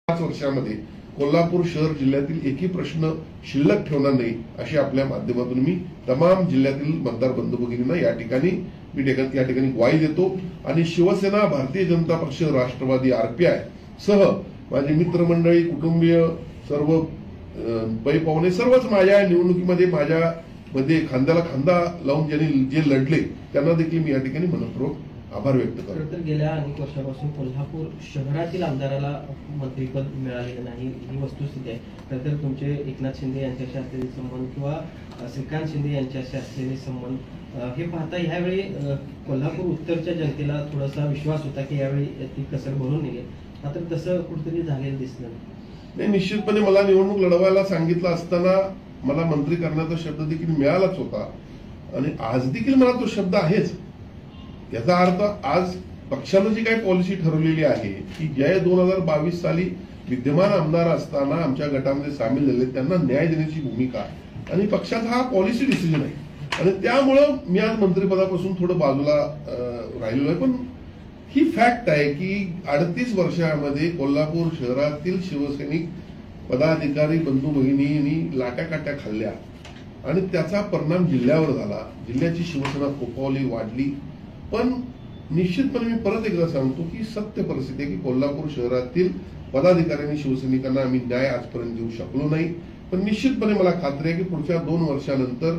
5 वर्षामध्ये कोल्हापूर शहर जिल्ह्यातील एकही प्रश्न शिल्लक ठेवणार नाही अशी आपल्या माध्यमातून मी तमाम जिल्ह्यातील मतदार बंधू भगिनींना या ठिकाणी ग्वाही देतो। आणि शिवसेना, भारतीय जनता पक्ष, राष्ट्रवादी, आरपीआय सह माझे मित्रमंडळी, कुटुंबीय, सर्व पै पाहुणे सर्वच माझ्या निवडणुकीमध्ये माझ्यामध्ये खांद्याला खांदा लावून ज्यांनी जे लढले त्यांना देखील मी या ठिकाणी मनपूर्वक आभार व्यक्त करतो। तर गेल्या अनेक वर्षापासून कोल्हापूर शहरातील आमदाराला मंत्रिपद मिळालेलं नाही ही वस्तुस्थिती आहे। तर तुमचे एकनाथ शिंदे यांच्याशी असलेले संबंध किंवा श्रीकांत शिंदे यांच्याशी असलेले संबंध हे पाहता यावेळी कोल्हापूर उत्तरच्या जनतेला थोडासा विश्वास होता की यावेळी ती कसर भरून निघेल, मात्र तसं कुठेतरी झालेलं दिसलं नाही। निश्चितपणे मला निवडणूक लढवायला सांगितलं असताना मला मंत्री करण्याचा शब्द देखील मिळालाच होता आणि आज देखील मला तो शब्द आहेच। याचा अर्थ आज पक्षानं जी काही पॉलिसी ठरवलेली आहे की ज्या 2022 साली विद्यमान आमदार असताना आमच्या गटामध्ये सामील झाले त्यांना न्याय देण्याची भूमिका आणि पक्षाचा हा पॉलिसी डिसिजन आहे आणि त्यामुळं मी आज मंत्रिपदापासून थोडं बाजूला राहिलेलो आहे। पण ही फॅक्ट आहे की 38 वर्षामध्ये कोल्हापूर शहरातील शिवसैनिक पदाधिकारी बंधू भगिनींनी लाट्याकाट्या खाल्ल्या आणि त्याचा परिणाम जिल्ह्यावर झाला। जिल्ह्याची शिवसेना फोफावली, वाढली। पण निश्चितपणे मी परत एकदा सांगतो की सत्य परिस्थिती आहे की कोल्हापूर शहरातील पदाधिकाऱ्यांनी, शिवसैनिकांना आम्ही न्याय आजपर्यंत देऊ शकलो नाही। पण निश्चितपणे मला खात्री आहे की पुढच्या 2 वर्षानंतर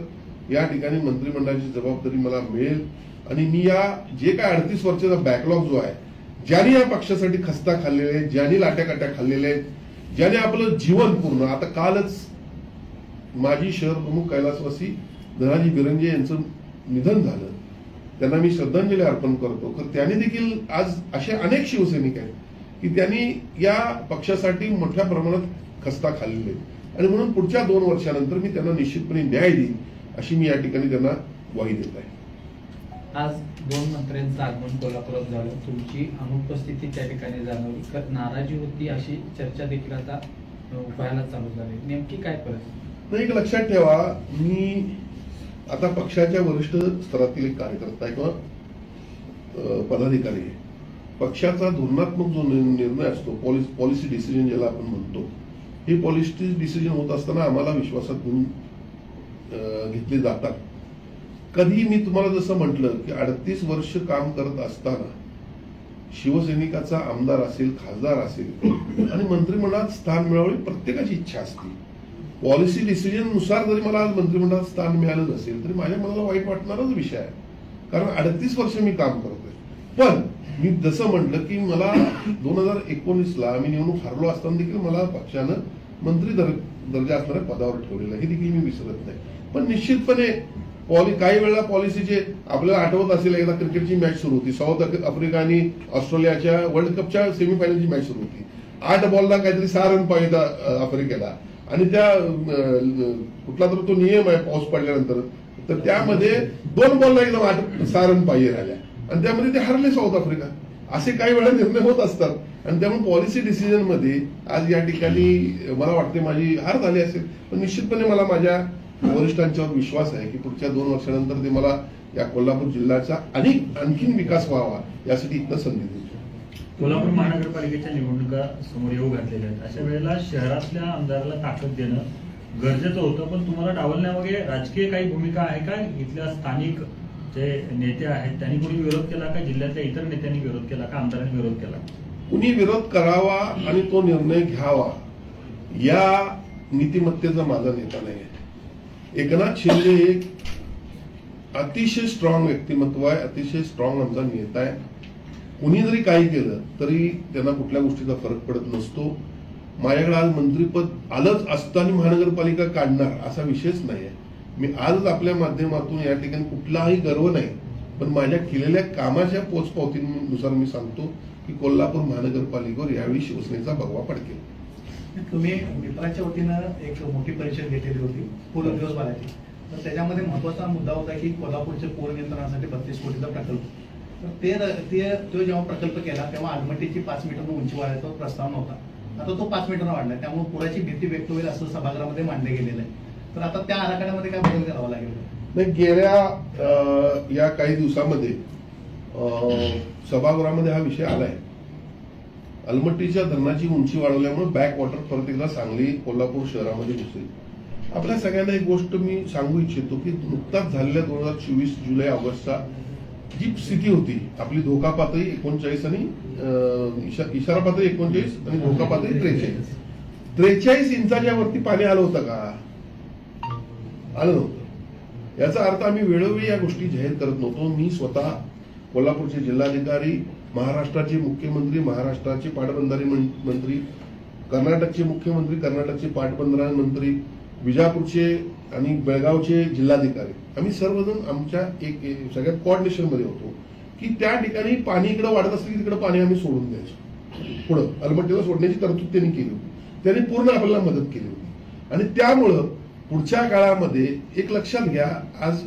या ठिकाणी मंत्रिमंडळाची जबाबदारी मला मिळेल आणि मी या जे काय 38 वर्षाचा बॅकलॉग जो आहे, ज्यांनी या पक्षासाठी खस्ता खाल्लेले आहेत, ज्यांनी लाट्याकाट्या खाल्लेल्या आहेत, ज्याने आपलं जीवन पूर्ण, आता कालच माजी शहर प्रमुख कैलासवासी धनाजी बिरंजे यांचं निधन झालं, त्यांना मी श्रद्धांजली अर्पण करतो। तर त्यांनी देखील आज असे अनेक शिवसैनिक आहेत की त्यांनी या पक्षासाठी मोठ्या प्रमाणात खस्ता खाल्लेले आणि म्हणून पुढच्या 2 वर्षानंतर मी त्यांना निश्चितपणे न्याय देईन अशी मी या ठिकाणी त्यांना ग्वाही देत आहे। आज 2 मंत्र्यांचं आगमन कोल्हापुरात झालं, तुमची अनुपस्थिती त्या ठिकाणी जाणवली, नाराजी होती अशी चर्चा देखील आता व्हायला चालू झाली, नेमकी काय परिस्थिती? नाही, एक लक्षात ठेवा, मी आता पक्षाच्या वरिष्ठ स्तरातील एक कार्यकर्ता आहे किंवा पदाधिकारी आहे। पक्षाचा धोरणात्मक जो निर्णय असतो, पॉलिसी डिसिजन ज्याला आपण म्हणतो, हे पॉलिसी डिसिजन होत असताना आम्हाला विश्वासात घेऊन घेतले जातात। कधी मी तुम्हाला जसं म्हटलं की 38 वर्ष काम करत असताना शिवसैनिकाचा आमदार असेल, खासदार असेल आणि मंत्रिमंडळात स्थान मिळवणे प्रत्येकाची इच्छा असते। पॉलिसी डिसिजन नुसार जरी मला आज मंत्रिमंडळात स्थान मिळालं नसेल तरी माझ्या मनाला वाईट वाटणारच विषय आहे, कारण 38 वर्ष मी काम करतोय। पण मी जसं म्हटलं की मला 2019ला मी निवडणूक हरलो असताना देखील मला पक्षानं मंत्री दर्जा असणाऱ्या पदावर ठेवलेला, हे देखील मी विसरत नाही। पण निश्चितपणे काही वेळेला पॉलिसीचे आपल्याला आठवत असेल, एकदा क्रिकेटची मॅच सुरू होती, साऊथ आफ्रिका आणि ऑस्ट्रेलियाच्या वर्ल्ड कपच्या सेमीफायनलची मॅच सुरू होती। 8 बॉलला काहीतरी 6 रन पाहिजे आफ्रिकेला आणि त्या कुठला तर तो नियम आहे पाऊस पडल्यानंतर, तर त्यामध्ये 2 बॉलला एकदम 6 रन पाहिजे राहिल्या आणि त्यामध्ये ते हरले साऊथ आफ्रिका। असे काही वेळा निर्णय होत असतात आणि त्यामुळे पॉलिसी डिसिजन मध्ये आज या ठिकाणी मला वाटते माझी हार झाली असेल। पण निश्चितपणे मला माझ्या वरिष्ठांच्यावर विश्वास आहे की पुढच्या 2 वर्षानंतर ते मला या कोल्हापूर जिल्ह्याचा आणखीन विकास व्हावा यासाठी इथं संधी देतो। कोल्हापूर महानगरपालिकेच्या निवडणुका समोर येऊ घातलेल्या आहेत, अशा वेळेला शहरातल्या आमदाराला ताकद देणं गरजेचं होतं। पण तुम्हाला डावलण्यामागे राजकीय काही भूमिका आहे का? इथल्या स्थानिक जे नेते आहेत त्यांनी कोणी विरोध केला का? जिल्ह्यातल्या इतर नेत्यांनी विरोध केला का? आमदारांनी विरोध केला? कुणी विरोध करावा आणि तो निर्णय घ्यावा या नीतिमत्तेचा माझा नेता नाही आहे। एकनाथ शिंदे एक अतिशय स्ट्रॉंग व्यक्तिमत्व आहे, अतिशय स्ट्रॉंग आमचा नेता आहे। कुणी जरी काही केलं तरी त्यांना कुठल्या गोष्टीचा फरक पडत नसतो। माझ्याकडे आज मंत्रिपद आलंच असताना महानगरपालिका काढणार असा विषयच नाही आहे। मी आजच आपल्या माध्यमातून या ठिकाणी कुठलाही गर्व नाही, पण माझ्या केलेल्या कामाच्या पोचपावतीनुसार मी सांगतो की कोल्हापूर महानगरपालिकेवर यावेळी शिवसेनेचा भगवा फडकेल। तुम्ही मित्राच्या वतीनं एक मोठी परिषद घेतलेली होती पूर्ण दिवसभराची, तर त्याच्यामध्ये महत्वाचा मुद्दा होता की कोल्हापूरच्या पूर नियंत्रणासाठी 32 कोटीचा प्रकल्प। तर तो जेव्हा प्रकल्प केला तेव्हा आलमट्टीची 5 मीटर उंची वाढायचा प्रस्ताव नव्हता, आता तो 5 मीटर वाढलाय, त्यामुळे पुराची भीती व्यक्त होईल असं सभागृहामध्ये मांडलं गेलेलं आहे। तर आता त्या आराखड्यामध्ये काय बदल करावा लागेल? नाही, गेल्या या काही दिवसामध्ये सभागृहामध्ये हा विषय आलाय अलमट्टीच्या धरणाची उंची वाढवल्यामुळे बॅक वॉटर परत एकदा सांगली कोल्हापूर शहरामध्ये घुसेल. आपल्या सगळ्यांना एक गोष्ट मी सांगू इच्छितो की नुकताच झालेल्या 2024 जुलै ऑगस्टचा जी स्थिती होती आपली, धोका पातळी 39 आणि इशारा पातळी 39 आणि धोका पातळी 43 इंचाच्या वरती पाणी आलं होतं का? आलं नव्हतं. याचा अर्थ आम्ही वेळोवेळी या गोष्टी जाहीर करत नव्हतो. मी स्वतः कोल्हापूरचे जिल्हाधिकारी, महाराष्ट्राचे मुख्यमंत्री, महाराष्ट्राचे पाटबंधारे मंत्री, कर्नाटकचे मुख्यमंत्री, कर्नाटकचे पाटबंधारे मंत्री, विजापूरचे आणि बेळगावचे जिल्हाधिकारी, आम्ही सर्वजण आमच्या एक सगळ्यात कोऑर्डिनेशन मध्ये होतो की त्या ठिकाणी पाणी इकडे वाढत असलं की तिकडे पाणी आम्ही सोडून द्यायचो. पुढं अलमट्टीला सोडण्याची तरतूद त्यांनी केली होती. त्यांनी पूर्ण आपल्याला मदत केली होती. आणि त्यामुळं पुढच्या काळामध्ये एक लक्षात घ्या, आज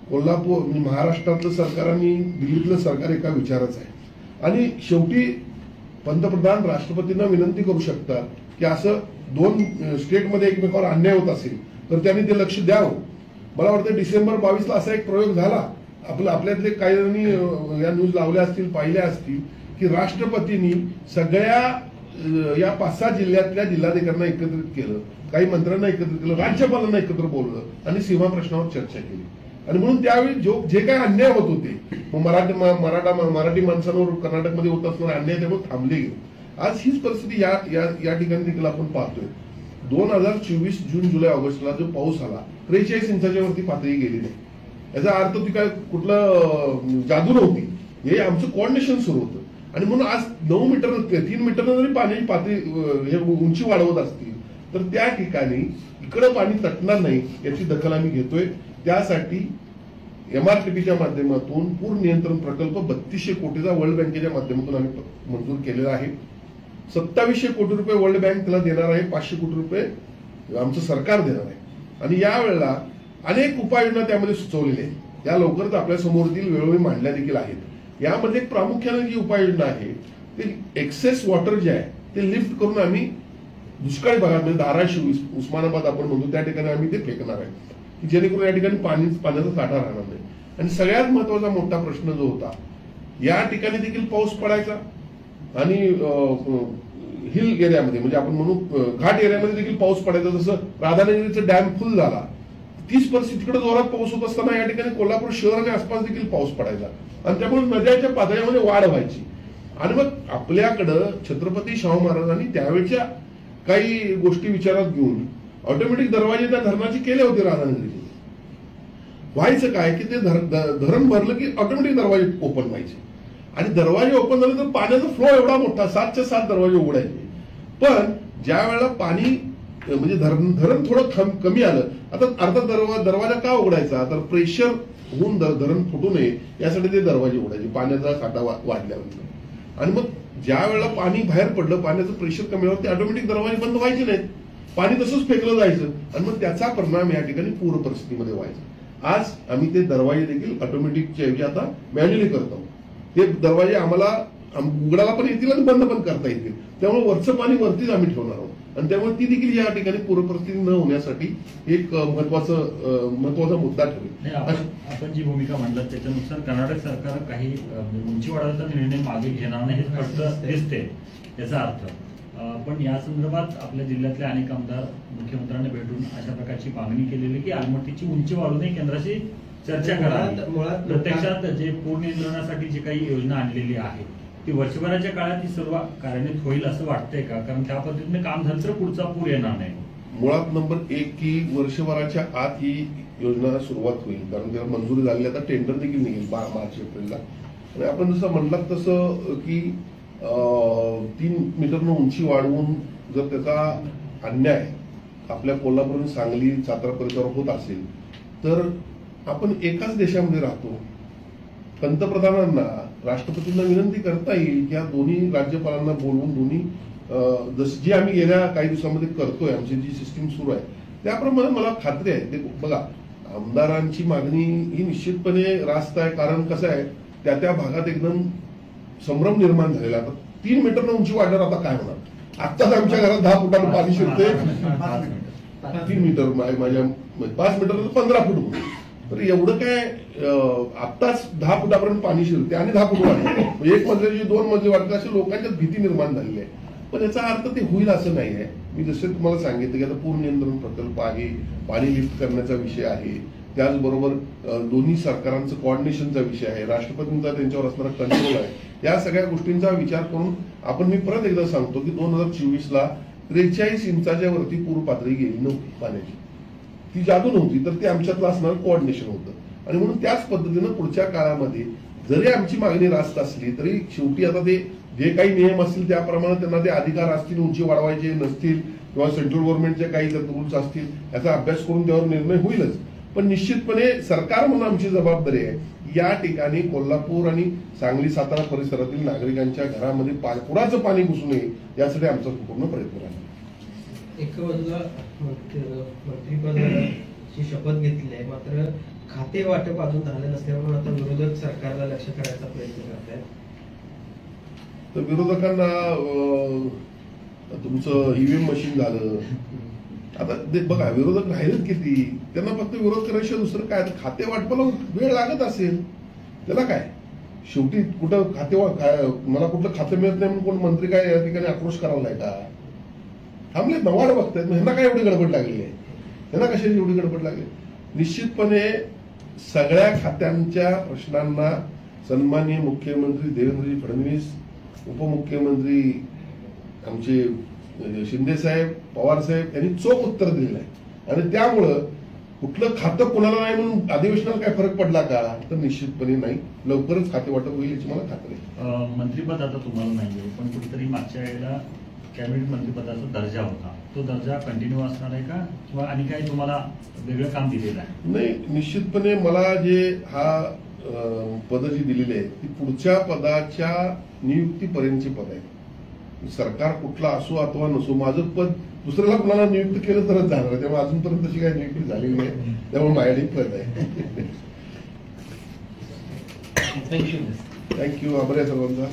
कोल्हापूर महाराष्ट्रातलं सरकार आणि दिल्लीतलं सरकार एका विचाराचं आहे. आणि शेवटी पंतप्रधान राष्ट्रपतींना विनंती करू शकतात की असं दोन स्टेटमध्ये एकमेकावर अन्याय होत असेल तर त्यांनी ते लक्ष द्यावं. मला वाटतं डिसेंबर 22ला असा एक प्रयोग झाला. आपल्यातले काही जणांनी या न्यूज लावल्या असतील, पाहिल्या असतील की राष्ट्रपतींनी सगळ्या या 5-6 जिल्ह्यातल्या जिल्हाधिकाऱ्यांना एकत्रित केलं, काही मंत्र्यांना एकत्रित केलं, राज्यपालांना एकत्र बोललं आणि सीमा प्रश्नावर चर्चा केली. आणि म्हणून त्यावेळी जे काही अन्याय होत होते मराठी माणसांवर कर्नाटकमध्ये होत असणारे अन्याय त्यामुळे थांबले गेले. आज हीच परिस्थिती या ठिकाणी देखील आपण पाहतोय. 2024 जून जुलै ऑगस्टला जो पाऊस आला 43 इंचाच्या वरती पातळी गेली नाही. याचा अर्थ ती काय कुठलं जादू नव्हती, हे आमचं कोऑर्डिनेशन सुरू होतं. आणि म्हणून आज 9 मीटर 3 मीटरनं जरी पाण्याची पातळी हे उंची वाढवत असतील तर त्या ठिकाणी इकडं पाणी तटणार नाही याची दखल आम्ही घेतोय. त्यासाठी MRTPच्या माध्यमातून पूर नियंत्रण प्रकल्प 3200 कोटीचा वर्ल्ड बँकेच्या माध्यमातून आम्ही मंजूर केलेला आहे. 2700 कोटी रुपये वर्ल्ड बँक त्याला देणार आहे, 500 कोटी रुपये आमचं सरकार देणार आहे. आणि यावेळेला अनेक उपाययोजना त्यामध्ये सुचवलेल्या आहेत. त्या लवकरच आपल्या समोरील वेळोवेळी मांडल्या देखील आहेत. यामध्ये प्रामुख्याने जी उपाययोजना आहे ते एक्सेस वॉटर जे आहे ते लिफ्ट करून आम्ही दुष्काळी भागात म्हणजे धाराशिव, उस्मानाबाद आपण म्हणतो त्या ठिकाणी आम्ही ते फेकणार आहे की जेणेकरून या ठिकाणी पाण्याचा साठा राहणार नाही. आणि सगळ्यात महत्वाचा मोठा प्रश्न जो होता, या ठिकाणी देखील पाऊस पडायचा आणि हिल एरियामध्ये म्हणजे आपण म्हणू घाट एरियामध्ये देखील पाऊस पडायचा. जसं राधानगरीचा डॅम फुल झाला, तीच परिस्थितीकडे जोरात पाऊस होत असताना या ठिकाणी कोल्हापूर शहर आणि आसपास देखील पाऊस पडायचा आणि त्यामुळे नद्याच्या पातळीमध्ये वाढ व्हायची. आणि मग आपल्याकडं छत्रपती शाहू महाराजांनी त्यावेळच्या काही गोष्टी विचारात घेऊन ऑटोमॅटिक दरवाजे त्या धरणाचे केले होते राधानगरीचे. व्हायचं काय की ते धरण भरलं की ऑटोमॅटिक दरवाजे ओपन व्हायचे आणि दरवाजे ओपन झाले तर पाण्याचा फ्लो एवढा मोठा 7च्या 7 दरवाजे उघडायचे. पण ज्या वेळेला पाणी म्हणजे धरण थोडं कमी आलं, आता अर्धा दरवाजा का उघडायचा तर प्रेशर होऊन धरण फुटू नये यासाठी ते दरवाजे उघडायचे पाण्याचा साठा वाढल्यानंतर. आणि मग ज्या वेळेला पाणी बाहेर पडलं, पाण्याचं प्रेशर कमी झालं, ते ऑटोमॅटिक दरवाजे बंद व्हायचे नाहीत, पाणी तसंच फेकलं जायचं आणि मग त्याचा परिणाम या ठिकाणी पूर परिस्थितीमध्ये व्हायचा. आज आम्ही ते दरवाजे देखील ऑटोमॅटिकच्या ऐवजी आता मॅन्युअली करतो. ते दरवाजे आम्हाला उघडायला पण येतील आणि बंद पण करता येतील. त्यामुळे वरचं पाणी वरतीच आम्ही ठेवणार आहोत आणि त्यामुळे ती देखील या ठिकाणी पूर परिस्थिती न होण्यासाठी एक महत्वाचा मुद्दा ठरेल. आपण जी भूमिका मांडलात त्याच्यानुसार कर्नाटक सरकार काही उंची वाढवण्याचा निर्णय मागे घेणार नाही हे स्पष्ट दिसते याचा अर्थ. पण या संदर्भात आपल्या जिल्ह्यातले अनेक आमदार मुख्यमंत्र्यांना भेटून अशा प्रकारची मागणी केलेली की अलमट्टीची उंची वाढवणे केंद्राशी चर्चा करावी. प्रत्यक्षात जे पूर नियंत्रणासाठी जी काही योजना आणलेली आहे ती वर्षभराच्या काळात ही सर्व कार्यान्वित होईल असं वाटतंय का? कारण त्या पद्धतीने काम झालं तर पुढचा पूर येणार नाही. मुळात नंबर 1 की वर्षभराच्या आत ही योजना सुरुवात होईल, कारण त्याला मंजुरी झाली. आता टेंडर देखील निघेल मार्च-एप्रिलला. आणि आपण जसं म्हणलात तसं की 3 मीटरनं उंची वाढवून जर त्याचा अन्याय आपल्या कोल्हापूर, सांगली, सातारा परिसरावर होत असेल तर आपण एकाच देशामध्ये राहतो. पंतप्रधानांना, राष्ट्रपतींना विनंती करता येईल की या दोन्ही राज्यपालांना बोलवून दोन्ही जसं जी आम्ही गेल्या काही दिवसांमध्ये करतोय, आमची जी सिस्टीम सुरू आहे त्याप्रमाणे मला खात्री आहे. ते बघा, आमदारांची मागणी ही निश्चितपणे रास्त आहे. कारण कसं आहे, त्या भागात एकदम संभ्रम निर्माण झालेला. आता 3 मीटरनं उंची वाढणार, आता काय होणार? आत्ताच आमच्या घरात 10 फुटानं पाणी शिरते. 3 मीटर माझ्या 5 मीटर 15 फूट होते. तर एवढं काय आत्ताच 10 फुटापर्यंत पाणी शिरते आणि 10 फूट वाढते, एक मजल्याची 2 मजले वाढते, अशी लोकांच्यात भीती निर्माण झालेली आहे. पण याचा अर्थ ते होईल असं नाही आहे. मी जसे तुम्हाला सांगितलं की आता पूर नियंत्रण प्रकल्प आहे, पाणी लिफ्ट करण्याचा विषय आहे, त्याचबरोबर दोन्ही सरकारांचं कोऑर्डिनेशनचा विषय आहे, राष्ट्रपतींचा त्यांच्यावर असणारा कंट्रोल आहे. या सगळ्या गोष्टींचा विचार करून आपण, मी परत एकदा सांगतो की 2024ला 43 इंचाच्या वरती पूर पातळी गेली नव्हती पाण्याची. ती जादू नव्हती, तर ते आमच्यातलं असणारं कोऑर्डिनेशन होतं. आणि म्हणून त्याच पद्धतीनं पुढच्या काळामध्ये जरी आमची मागणी रास्त असली तरी शेवटी आता ते जे काही नियम असतील त्याप्रमाणे त्यांना ते अधिकार असतील, उंची वाढवायचे नसतील किंवा सेंट्रल गव्हर्नमेंटचे काही रूल्स असतील, याचा अभ्यास करून त्यावर निर्णय होईलच. पण निश्चितपणे सरकार म्हणून आमची जबाबदारी आहे या ठिकाणी कोल्हापूर आणि सांगली सातारा परिसरातील नागरिकांच्या घरामध्ये पुराचं पाणी घुसू नये यासाठी आमचा पूर्ण प्रयत्न राहील. एका बाजूला मंत्रिपदाची शपथ घेतली आहे, मात्र खाते वाटप अजून झालं नसल्यामुळे आता विरोधक सरकारला लक्ष करायचा प्रयत्न करत आहेत. तर विरोधकांना तुमचं ईव्हीएम मशीन झालं, आता बघा विरोधक राहिलेत किती, त्यांना फक्त विरोध करायचं दुसरं काय. खाते वाटपाला वेळ लागत असेल त्याला काय, शेवटी कुठं मला कुठलं खातं मिळत नाही म्हणून कोण मंत्री काय या ठिकाणी आक्रोश करायला का थांबलेत ना, वाट बघतायत. ह्यांना काय एवढी गडबड लागली आहे, ह्यांना कशाची एवढी गडबड लागली. निश्चितपणे सगळ्या खात्यांच्या प्रश्नांना सन्माननीय मुख्यमंत्री देवेंद्रजी फडणवीस, उपमुख्यमंत्री आमचे शिंदे साहेब, पवार साहेब यांनी चोख उत्तर दिलेलं आहे. आणि त्यामुळं कुठलं खातं कोणाला नाही म्हणून अधिवेशनाला काय फरक पडला का, तर निश्चितपणे नाही, लवकरच खाते वाटप होईल याची मला खात्री आहे. मंत्रिपद आता तुम्हाला नाहीये, पण कुठेतरी मागच्या वेळेला कॅबिनेट मंत्रिपदाचा दर्जा होता, तो दर्जा कंटिन्यू असणार आहे का, किंवा आणि काही तुम्हाला वेगळं काम दिलेलं आहे? नाही, निश्चितपणे मला जे हा पद जी दिलेली आहे ती पुढच्या पदाच्या नियुक्तीपर्यंतची पद आहे. सरकार कुठला असो अथवा नसो, माझं पद दुसऱ्याला कुणाला नियुक्त केलं तरच जाणार आहे, त्यामुळे अजूनपर्यंत तशी काही नियुक्ती झालेली नाही, त्यामुळे माझ्याकडे पद आहे. थँक्यू, आभार आहे सर्वांचा.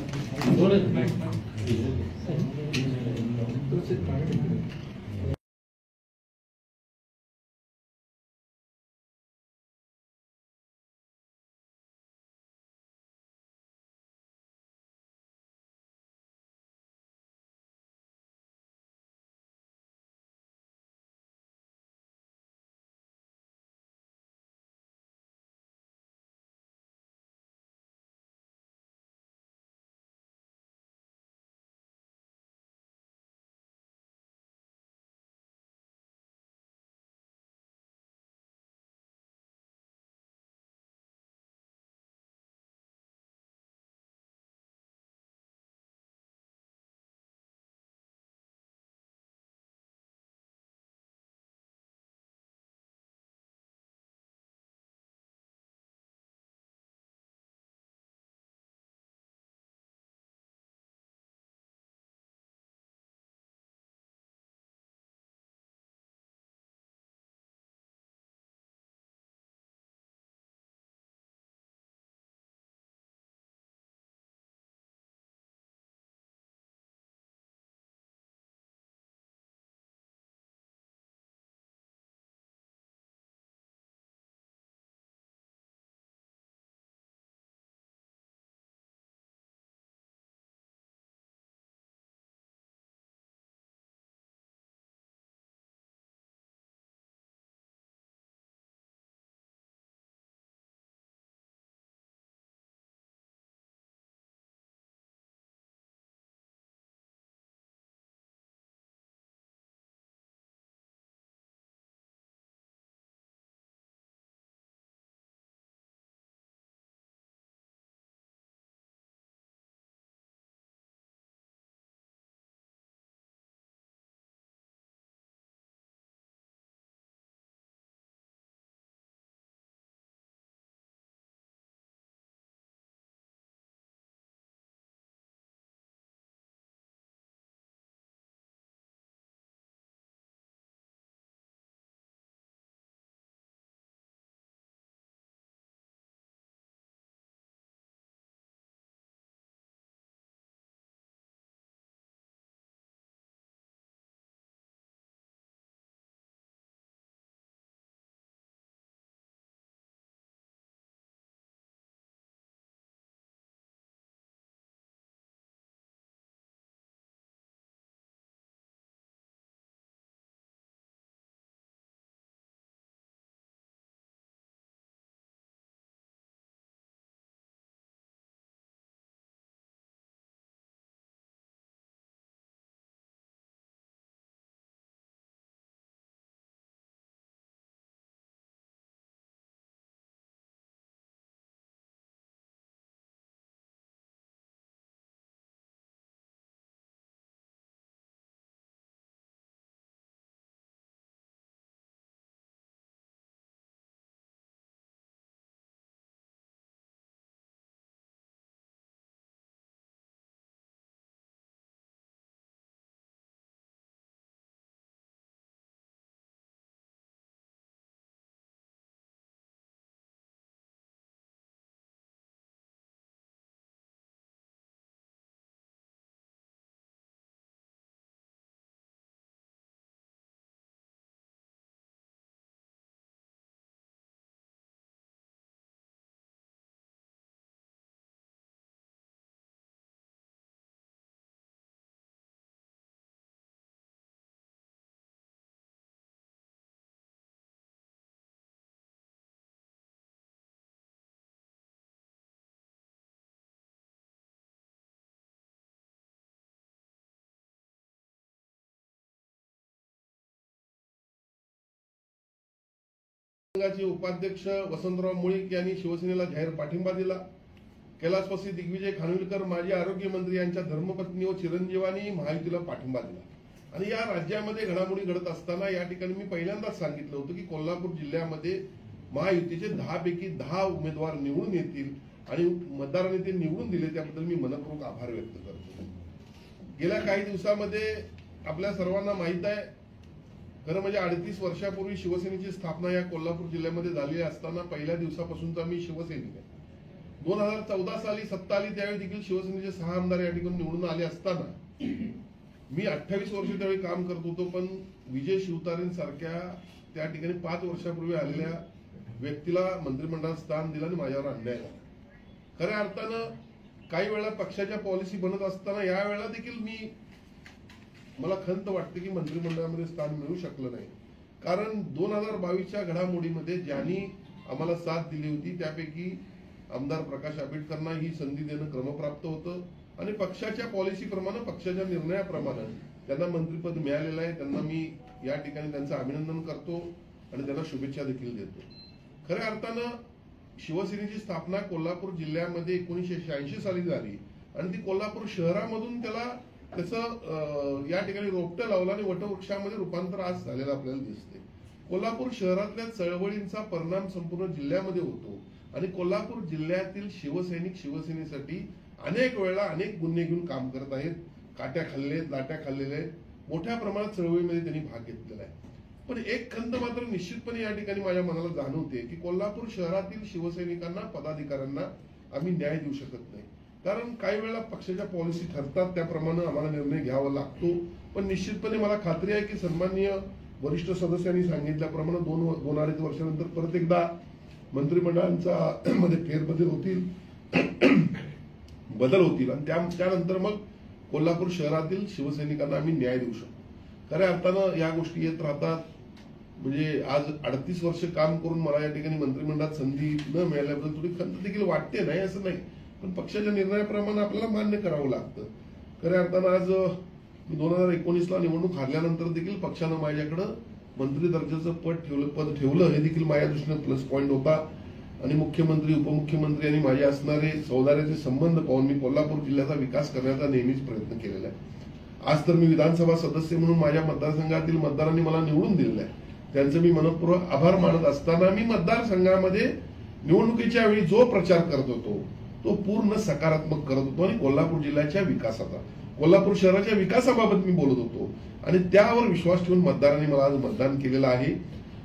संघाचे उपाध्यक्ष वसंतराव मुळीक यांनी शिवसेनेला जाहीर पाठिंबा दिला. कैलासवासी दिग्विजय खानविलकर माजी आरोग्य मंत्री यांच्या धर्मपत्नी व चिरंजीवांनी महायुतीला पाठिंबा दिला. आणि या राज्यामध्ये घडामोडी घडत असताना या ठिकाणी मी पहिल्यांदाच सांगितलं होतं की कोल्हापूर जिल्ह्यामध्ये महायुतीचे 10 पैकी 10 उमेदवार निवडून येतील आणि मतदारांनी ते निवडून दिले, त्याबद्दल मी मनपूर्वक आभार व्यक्त करतो. गेल्या काही दिवसामध्ये आपल्या सर्वांना माहित आहे, खरं म्हणजे 38 वर्षापूर्वी शिवसेनेची स्थापना या कोल्हापूर जिल्ह्यामध्ये झालेली असताना पहिल्या दिवसापासूनचा मी शिवसैनिक आहे. 2014 साली सत्ता आली त्यावेळी देखील शिवसेनेचे 6 आमदार या ठिकाणी निवडून आले असताना मी 28 वर्ष त्यावेळी काम करत होतो. पण विजय शिवतारेंसारख्या त्या ठिकाणी 5 वर्षापूर्वी आलेल्या व्यक्तीला मंत्रिमंडळात स्थान दिलं आणि माझ्यावर अन्याय झाला. खऱ्या अर्थानं काही वेळा पक्षाच्या पॉलिसी बनत असताना यावेळेला देखील मला खंत वाटते की मंत्रिमंडळामध्ये स्थान मिळू शकलं नाही. कारण 2022च्या घडामोडीमध्ये ज्यांनी आम्हाला साथ दिली होती त्यापैकी आमदार प्रकाश आंबेडकरांना ही संधी देणं क्रमप्राप्त होतं आणि पक्षाच्या पॉलिसीप्रमाणे पक्षाच्या निर्णयाप्रमाणे त्यांना मंत्रिपद मिळालेलं आहे. त्यांना मी या ठिकाणी त्यांचं अभिनंदन करतो आणि त्यांना शुभेच्छा देखील देतो. खऱ्या अर्थानं शिवसेनेची स्थापना कोल्हापूर जिल्ह्यामध्ये 1986 साली झाली आणि ती कोल्हापूर शहरामधून त्याचं या ठिकाणी रोपटं लावलं आणि वटवृक्षामध्ये रूपांतर आज झालेलं आपल्याला दिसते. कोल्हापूर शहरातल्या चळवळींचा परिणाम संपूर्ण जिल्ह्यामध्ये होतो आणि कोल्हापूर जिल्ह्यातील शिवसैनिक शिवसेनेसाठी अनेक वेळा अनेक गुन्हे घेऊन काम करत आहेत. काट्या खाल्लेत, लाट्या खाल्लेल्या आहेत, मोठ्या प्रमाणात चळवळीमध्ये त्यांनी भाग घेतलेला आहे. पण एक खंत मात्र निश्चितपणे या ठिकाणी माझ्या मनाला जाणवते की कोल्हापूर शहरातील शिवसैनिकांना, पदाधिकाऱ्यांना आम्ही न्याय देऊ शकत नाही. कारण काही वेळा पक्षाच्या पॉलिसी ठरतात त्याप्रमाणे आम्हाला निर्णय घ्यावा लागतो. पण निश्चितपणे मला खात्री आहे की सन्माननीय वरिष्ठ सदस्यांनी सांगितल्याप्रमाणे 2-2.5 वर्षानंतर परत एकदा मंत्रिमंडळांचा मध्ये फेरबदल होतील, बदल होतील आणि त्यानंतर मग कोल्हापूर शहरातील शिवसैनिकांना आम्ही न्याय देऊ शकतो. खऱ्या अर्थानं या गोष्टी येत राहतात. म्हणजे आज 38 वर्ष काम करून मला या ठिकाणी मंत्रिमंडळात संधी न मिळाल्याबद्दल थोडी खंत देखील वाटते, नाही असं नाही, पण पक्षाच्या निर्णयाप्रमाणे आपल्याला मान्य करावं लागतं. खऱ्या अर्थानं आज मी 2019ला निवडणूक हारल्यानंतर देखील पक्षानं माझ्याकडं मंत्री दर्जाचं पद ठेवलं हे देखील माझ्या दृष्टीनं प्लस पॉईंट होता. आणि मुख्यमंत्री, उपमुख्यमंत्री आणि माझे असणारे सौदार्याचे संबंध पाहून मी कोल्हापूर जिल्ह्याचा विकास करण्याचा नेहमीच प्रयत्न केलेला आहे. आज तर मी विधानसभा सदस्य म्हणून माझ्या मतदारसंघातील मतदारांनी मला निवडून दिलेलं आहे, त्यांचं मी मनपूर्वक आभार मानत असताना मी मतदारसंघामध्ये निवडणुकीच्या वेळी जो प्रचार करत होतो तो पूर्ण सकारात्मक करत होतो आणि कोल्हापूर जिल्ह्याच्या विकासाचा, कोल्हापूर शहराच्या विकासाबाबत मी बोलत होतो आणि त्यावर विश्वास ठेवून मतदारांनी मला आज मतदान केलेलं आहे.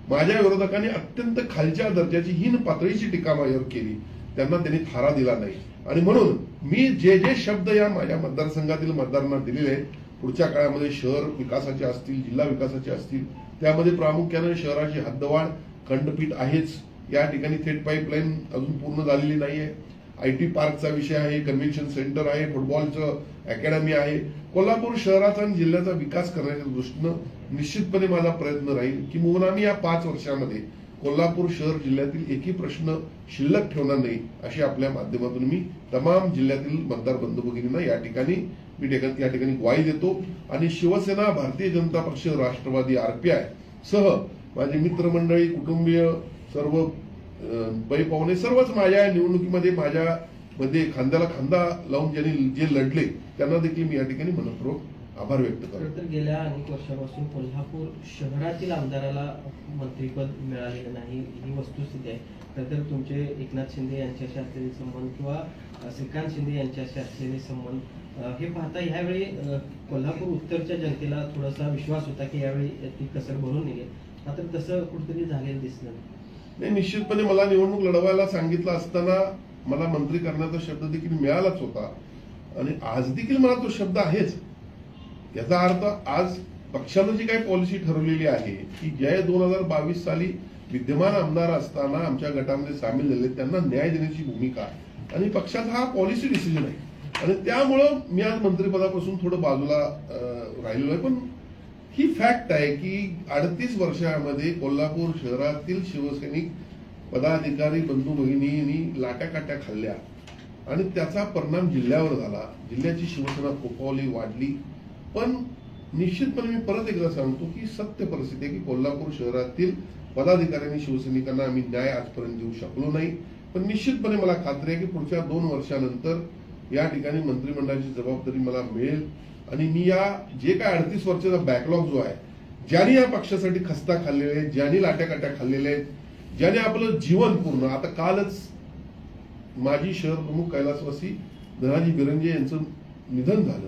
माझ्या विरोधकांनी अत्यंत खालच्या दर्जाची हीन पातळीची टीका माझ्यावर केली, त्यांना त्यांनी थारा दिला नाही. आणि म्हणून मी जे शब्द या माझ्या मतदारसंघातील मतदारांना दिलेले आहेत, पुढच्या काळामध्ये शहर विकासाचे असतील, जिल्हा विकासाचे असतील, त्यामध्ये प्रामुख्याने शहराची हद्दवाढ, खंडपीठ आहेच, या ठिकाणी थेट पाईपलाईन अजून पूर्ण झालेली नाहीये, IT पार्कचा विषय आहे, कन्व्हेन्शन सेंटर आहे, फुटबॉलचं अकॅडमी आहे. कोल्हापूर शहराचा आणि जिल्ह्याचा विकास करण्याच्या दृष्टीनं निश्चितपणे माझा प्रयत्न राहील की म्हणून आम्ही या 5 वर्षामध्ये कोल्हापूर शहर जिल्ह्यातील एकही प्रश्न शिल्लक ठेवणार नाही, अशी आपल्या माध्यमातून मी तमाम जिल्ह्यातील मतदार बंधू भगिनींना या ठिकाणी ग्वाही देतो. आणि शिवसेना, भारतीय जनता पक्ष, राष्ट्रवादी, RPI सह माझे मित्रमंडळी, कुटुंबीय, सर्व पै पाहुणे सर्वच माझ्या निवडणुकीमध्ये माझ्यामध्ये खांद्याला खांदा लावून ज्यांनी जे लढले त्यांना देखील मी या ठिकाणी मनपूर्वक आभार व्यक्त करतो. तर गेल्या अनेक वर्षापासून कोल्हापूर शहरातील आमदाराला मंत्रिपद मिळालेलं नाही ही वस्तुस्थिती आहे. तर तुमचे एकनाथ शिंदे यांच्याशी असलेले संबंध किंवा श्रीकांत शिंदे यांच्याशी असलेले संबंध हे पाहता यावेळी कोल्हापूर उत्तरच्या जनतेला थोडासा विश्वास होता की यावेळी ती कसर भरून निघेल, मात्र तसं कुठेतरी झालेलं दिसलं नाही. निश्चितपणे मला निवडणूक लढवायला सांगितलं असताना मला मंत्री करण्याचा शब्द देखील मिळालाच होता आणि आज देखील मला तो शब्द आहेच. याचा अर्थ आज पक्षानं जी काही पॉलिसी ठरवलेली आहे की ज्या 2022 साली विद्यमान आमदार असताना आमच्या गटामध्ये सामील झाले त्यांना न्याय देण्याची भूमिका आणि पक्षाचा हा पॉलिसी डिसिजन आहे. आणि त्यामुळं मी आज मंत्रिपदापासून थोडं बाजूला राहिलो आहे. पण ही फॅक्ट आहे की 38 वर्षामध्ये कोल्हापूर शहरातील शिवसैनिक, पदाधिकारी, बंधू भगिनींनी लाट्याकाट्या खाल्ल्या आणि त्याचा परिणाम जिल्ह्यावर झाला. जिल्ह्याची शिवसेना फोफावली, वाढली. पण निश्चितपणे मी परत एकदा सांगतो की सत्य परिस्थिती आहे की कोल्हापूर शहरातील पदाधिकाऱ्यांनी शिवसैनिकांना आम्ही न्याय आजपर्यंत देऊ शकलो नाही. पण निश्चितपणे मला खात्री आहे की पुढच्या 2 वर्षानंतर या ठिकाणी मंत्रिमंडळाची जबाबदारी मला मिळेल आणि मी या जे काय 38 वर्षाचा बॅकलॉग जो आहे, ज्यांनी या पक्षासाठी खस्ता खाल्लेले आहेत, ज्यांनी लाट्याकाट्या खाल्लेल्या आहेत, ज्याने आपलं जीवन पूर्ण, आता कालच माजी शहर प्रमुख कैलासवासी धनाजी बिरंजे यांचं निधन झालं,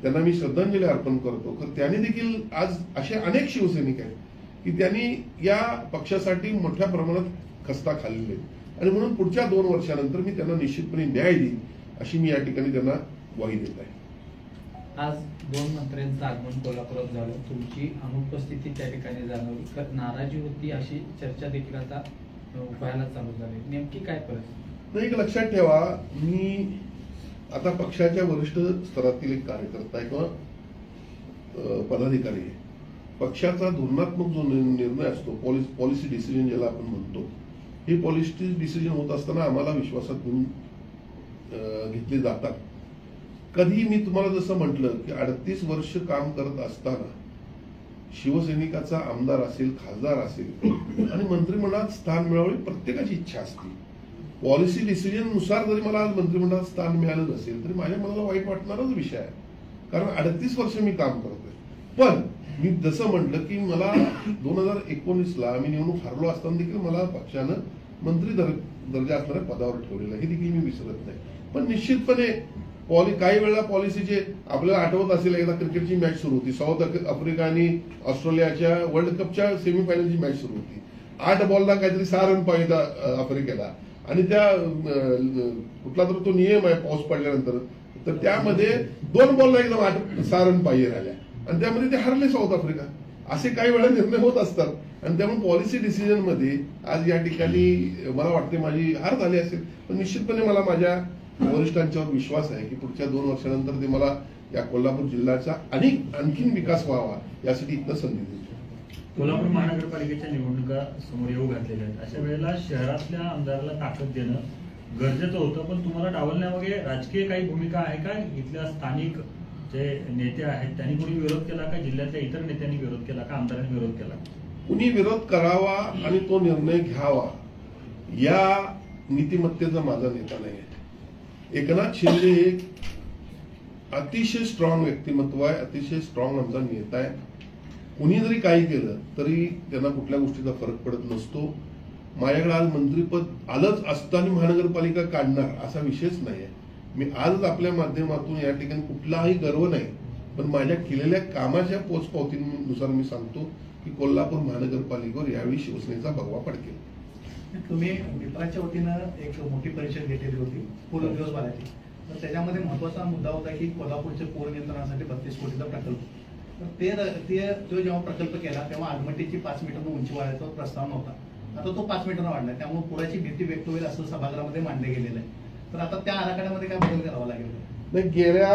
त्यांना मी श्रद्धांजली अर्पण करतो. तर त्यांनी देखील आज असे अनेक शिवसैनिक आहेत की त्यांनी या पक्षासाठी मोठ्या प्रमाणात खस्ता खाल्लेले आहेत आणि म्हणून पुढच्या 2 वर्षानंतर मी त्यांना निश्चितपणे न्याय देईन अशी मी या ठिकाणी त्यांना ग्वाही देत आहे. आज 2 मंत्र्यांचं आगमन कोल्हापुरात झालं, तुमची अनुपस्थिती त्या ठिकाणी जाणवली, नाराजी होती अशी चर्चा देखील आता व्हायला चालू झाली. नेमकी काय परिस्थिती? नाही, एक लक्षात ठेवा, मी आता पक्षाच्या वरिष्ठ स्तरातील एक कार्यकर्ता आहे किंवा पदाधिकारी आहे. पक्षाचा धोरणात्मक जो निर्णय असतो, पॉलिसी डिसिजन ज्याला आपण म्हणतो, हे पॉलिसी डिसिजन होत असताना आम्हाला विश्वासात घेऊन घेतले जातात. कधी मी तुम्हाला जसं म्हटलं की 38 वर्ष काम करत असताना शिवसैनिकाचा आमदार असेल, खासदार असेल आणि मंत्रिमंडळात स्थान मिळवणे प्रत्येकाची इच्छा असते. पॉलिसी डिसिजन नुसार जरी मला आज मंत्रिमंडळात स्थान मिळालं नसेल तरी माझ्या मनाला वाईट वाटणारच विषय आहे, कारण 38 वर्ष मी काम करतोय. पण मी जसं म्हटलं की मला 2019ला मी निवडणूक हरलो असताना देखील मला पक्षानं मंत्री दर्जा असणाऱ्या पदावर ठेवलेला, हे देखील मी विसरत नाही. पण निश्चितपणे काही वेळा पॉलिसीचे आपल्याला आठवत असेल, एकदा क्रिकेटची मॅच सुरू होती, साऊथ आफ्रिका आणि ऑस्ट्रेलियाच्या वर्ल्ड कपच्या सेमीफायनलची मॅच सुरू होती. 8 बॉलला काहीतरी 6 रन पाहिजे आफ्रिकेला आणि त्या कुठला तर तो नियम आहे पाऊस पडल्यानंतर, तर त्यामध्ये 2 बॉलला एकदम 6 रन पाहिजे राहिल्या आणि त्यामध्ये ते हरले साऊथ आफ्रिका. असे काही वेळा निर्णय होत असतात आणि त्यामुळे पॉलिसी डिसिजन मध्ये आज या ठिकाणी मला वाटते माझी हार झाली असेल. पण निश्चितपणे मला माझ्या वरिष्ठांच्यावर विश्वास आहे की पुढच्या 2 वर्षानंतर ते मला या कोल्हापूर जिल्ह्याचा आणखीन विकास व्हावा यासाठी इथं संधी देतो. कोल्हापूर महानगरपालिकेच्या निवडणुका समोर येऊ घातलेल्या आहेत. अशा वेळेला शहरातल्या आमदाराला ताकद देणं गरजेचं होतं, पण तुम्हाला डावलण्यामागे राजकीय काही भूमिका आहे का? इथल्या स्थानिक जे नेते आहेत त्यांनी कोणी विरोध केला का? जिल्ह्यातल्या इतर नेत्यांनी विरोध केला का? आमदारांनी विरोध केला? कुणी विरोध करावा आणि तो निर्णय घ्यावा या नीतिमत्तेचा माझा नेता नाही आहे. एकनाथ शिंदे हे अतिशय स्ट्रॉंग व्यक्तिमत्व आहे, अतिशय स्ट्रॉंग आमचा नेता आहे. कुणी जरी काही केलं तरी त्यांना कुठल्या गोष्टीचा फरक पडत नसतो. माझ्याकडे आज मंत्रीपद आलंच असताना महानगरपालिका काढणार असा विषयच नाही आहे. मी आजच आपल्या माध्यमातून या ठिकाणी कुठलाही गर्व नाही, पण माझ्या केलेल्या कामाच्या पोचपावतीनुसार मी सांगतो की कोल्हापूर महानगरपालिकेवर यावेळी शिवसेनेचा भगवा पडकेल. तुम्ही मित्राच्या वतीनं एक मोठी परिषद घेतलेली होती पूर्ण दिवसभराची, तर त्याच्यामध्ये महत्वाचा मुद्दा होता की कोल्हापूरच्या पूर नियंत्रणासाठी 32 कोटीचा प्रकल्प. तर तो जेव्हा प्रकल्प केला तेव्हा आलमट्टीची 5 मीटर उंची वाढायचा प्रस्ताव नव्हता. आता तो 5 मीटर वाढलाय, त्यामुळे पुराची भीती व्यक्त होईल असं सभागृहामध्ये मांडले गेलेलं आहे. तर आता त्या आराखड्यामध्ये काय बदल करावा लागेल? नाही, गेल्या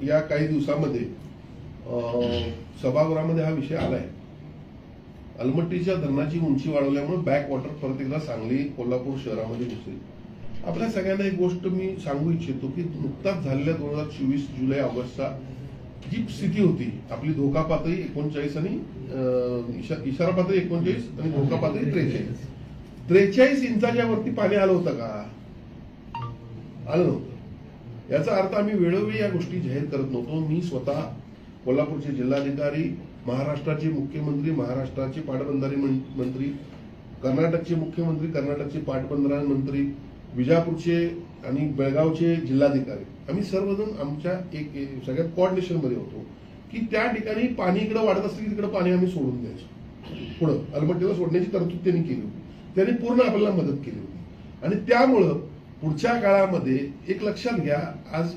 या काही दिवसामध्ये सभागृहामध्ये हा विषय आलाय. अलमट्टीच्या धरणाची उंची वाढवल्यामुळे बॅक वॉटर परत एकदा सांगली कोल्हापूर शहरामध्ये घुसेल. आपल्या सगळ्यांना एक गोष्ट मी सांगू इच्छितो की नुकताच झालेल्या 2024 जुलै ऑगस्टचा जी स्थिती होती, आपली धोका पातळी 39 आणि इशारा पातळी 39 आणि धोका पातळी 43 इंचाच्या वरती पाणी आलं होतं का? आलं नव्हतं. याचा अर्थ आम्ही वेळोवेळी या गोष्टी जाहीर करत नव्हतो. मी स्वतः कोल्हापूरचे जिल्हाधिकारी, महाराष्ट्राचे मुख्यमंत्री, महाराष्ट्राचे पाटबंधारे मंत्री, कर्नाटकचे मुख्यमंत्री, कर्नाटकचे पाटबंधारे मंत्री, विजापूरचे आणि बेळगावचे जिल्हाधिकारी, आम्ही सर्वजण आमच्या एक सगळ्यात कोऑर्डिनेशन मध्ये होतो की त्या ठिकाणी पाणी इकडे वाढत असलं की तिकडे पाणी आम्ही सोडून द्यायचो. पुढं अलमट्टीला सोडण्याची तरतूद त्यांनी केली होती, त्यांनी पूर्ण आपल्याला मदत केली होती. आणि त्यामुळं पुढच्या काळामध्ये एक लक्षात घ्या, आज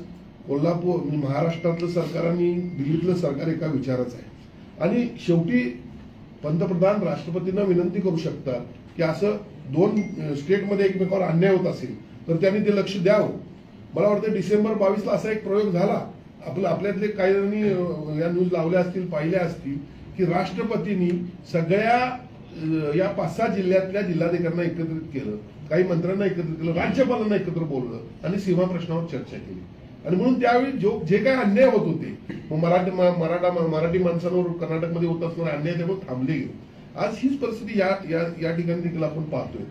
कोल्हापूर महाराष्ट्रातलं सरकार आणि दिल्लीतलं सरकार एका विचाराच आहे. आणि शेवटी पंतप्रधान राष्ट्रपतींना विनंती करू शकतात की असं 2 स्टेटमध्ये एकमेकावर अन्याय होत असेल तर त्यांनी ते लक्ष द्यावं. मला वाटतं डिसेंबर 22ला असा एक प्रयोग झाला. आपल्यातले काही जणांनी या न्यूज लावल्या असतील, पाहिल्या असतील की राष्ट्रपतींनी सगळ्या या 5-6 जिल्ह्यातल्या जिल्हाधिकाऱ्यांना एकत्रित केलं, काही मंत्र्यांना एकत्रित केलं, राज्यपालांना एकत्र बोलवलं आणि सीमा प्रश्नावर चर्चा केली. आणि म्हणून त्यावेळी जे काही अन्याय होत होते मग मराठी माणसांवर कर्नाटकमध्ये होत असणारे अन्याय त्यामुळे थांबले गेले. आज हीच परिस्थिती या ठिकाणी देखील आपण पाहतोय.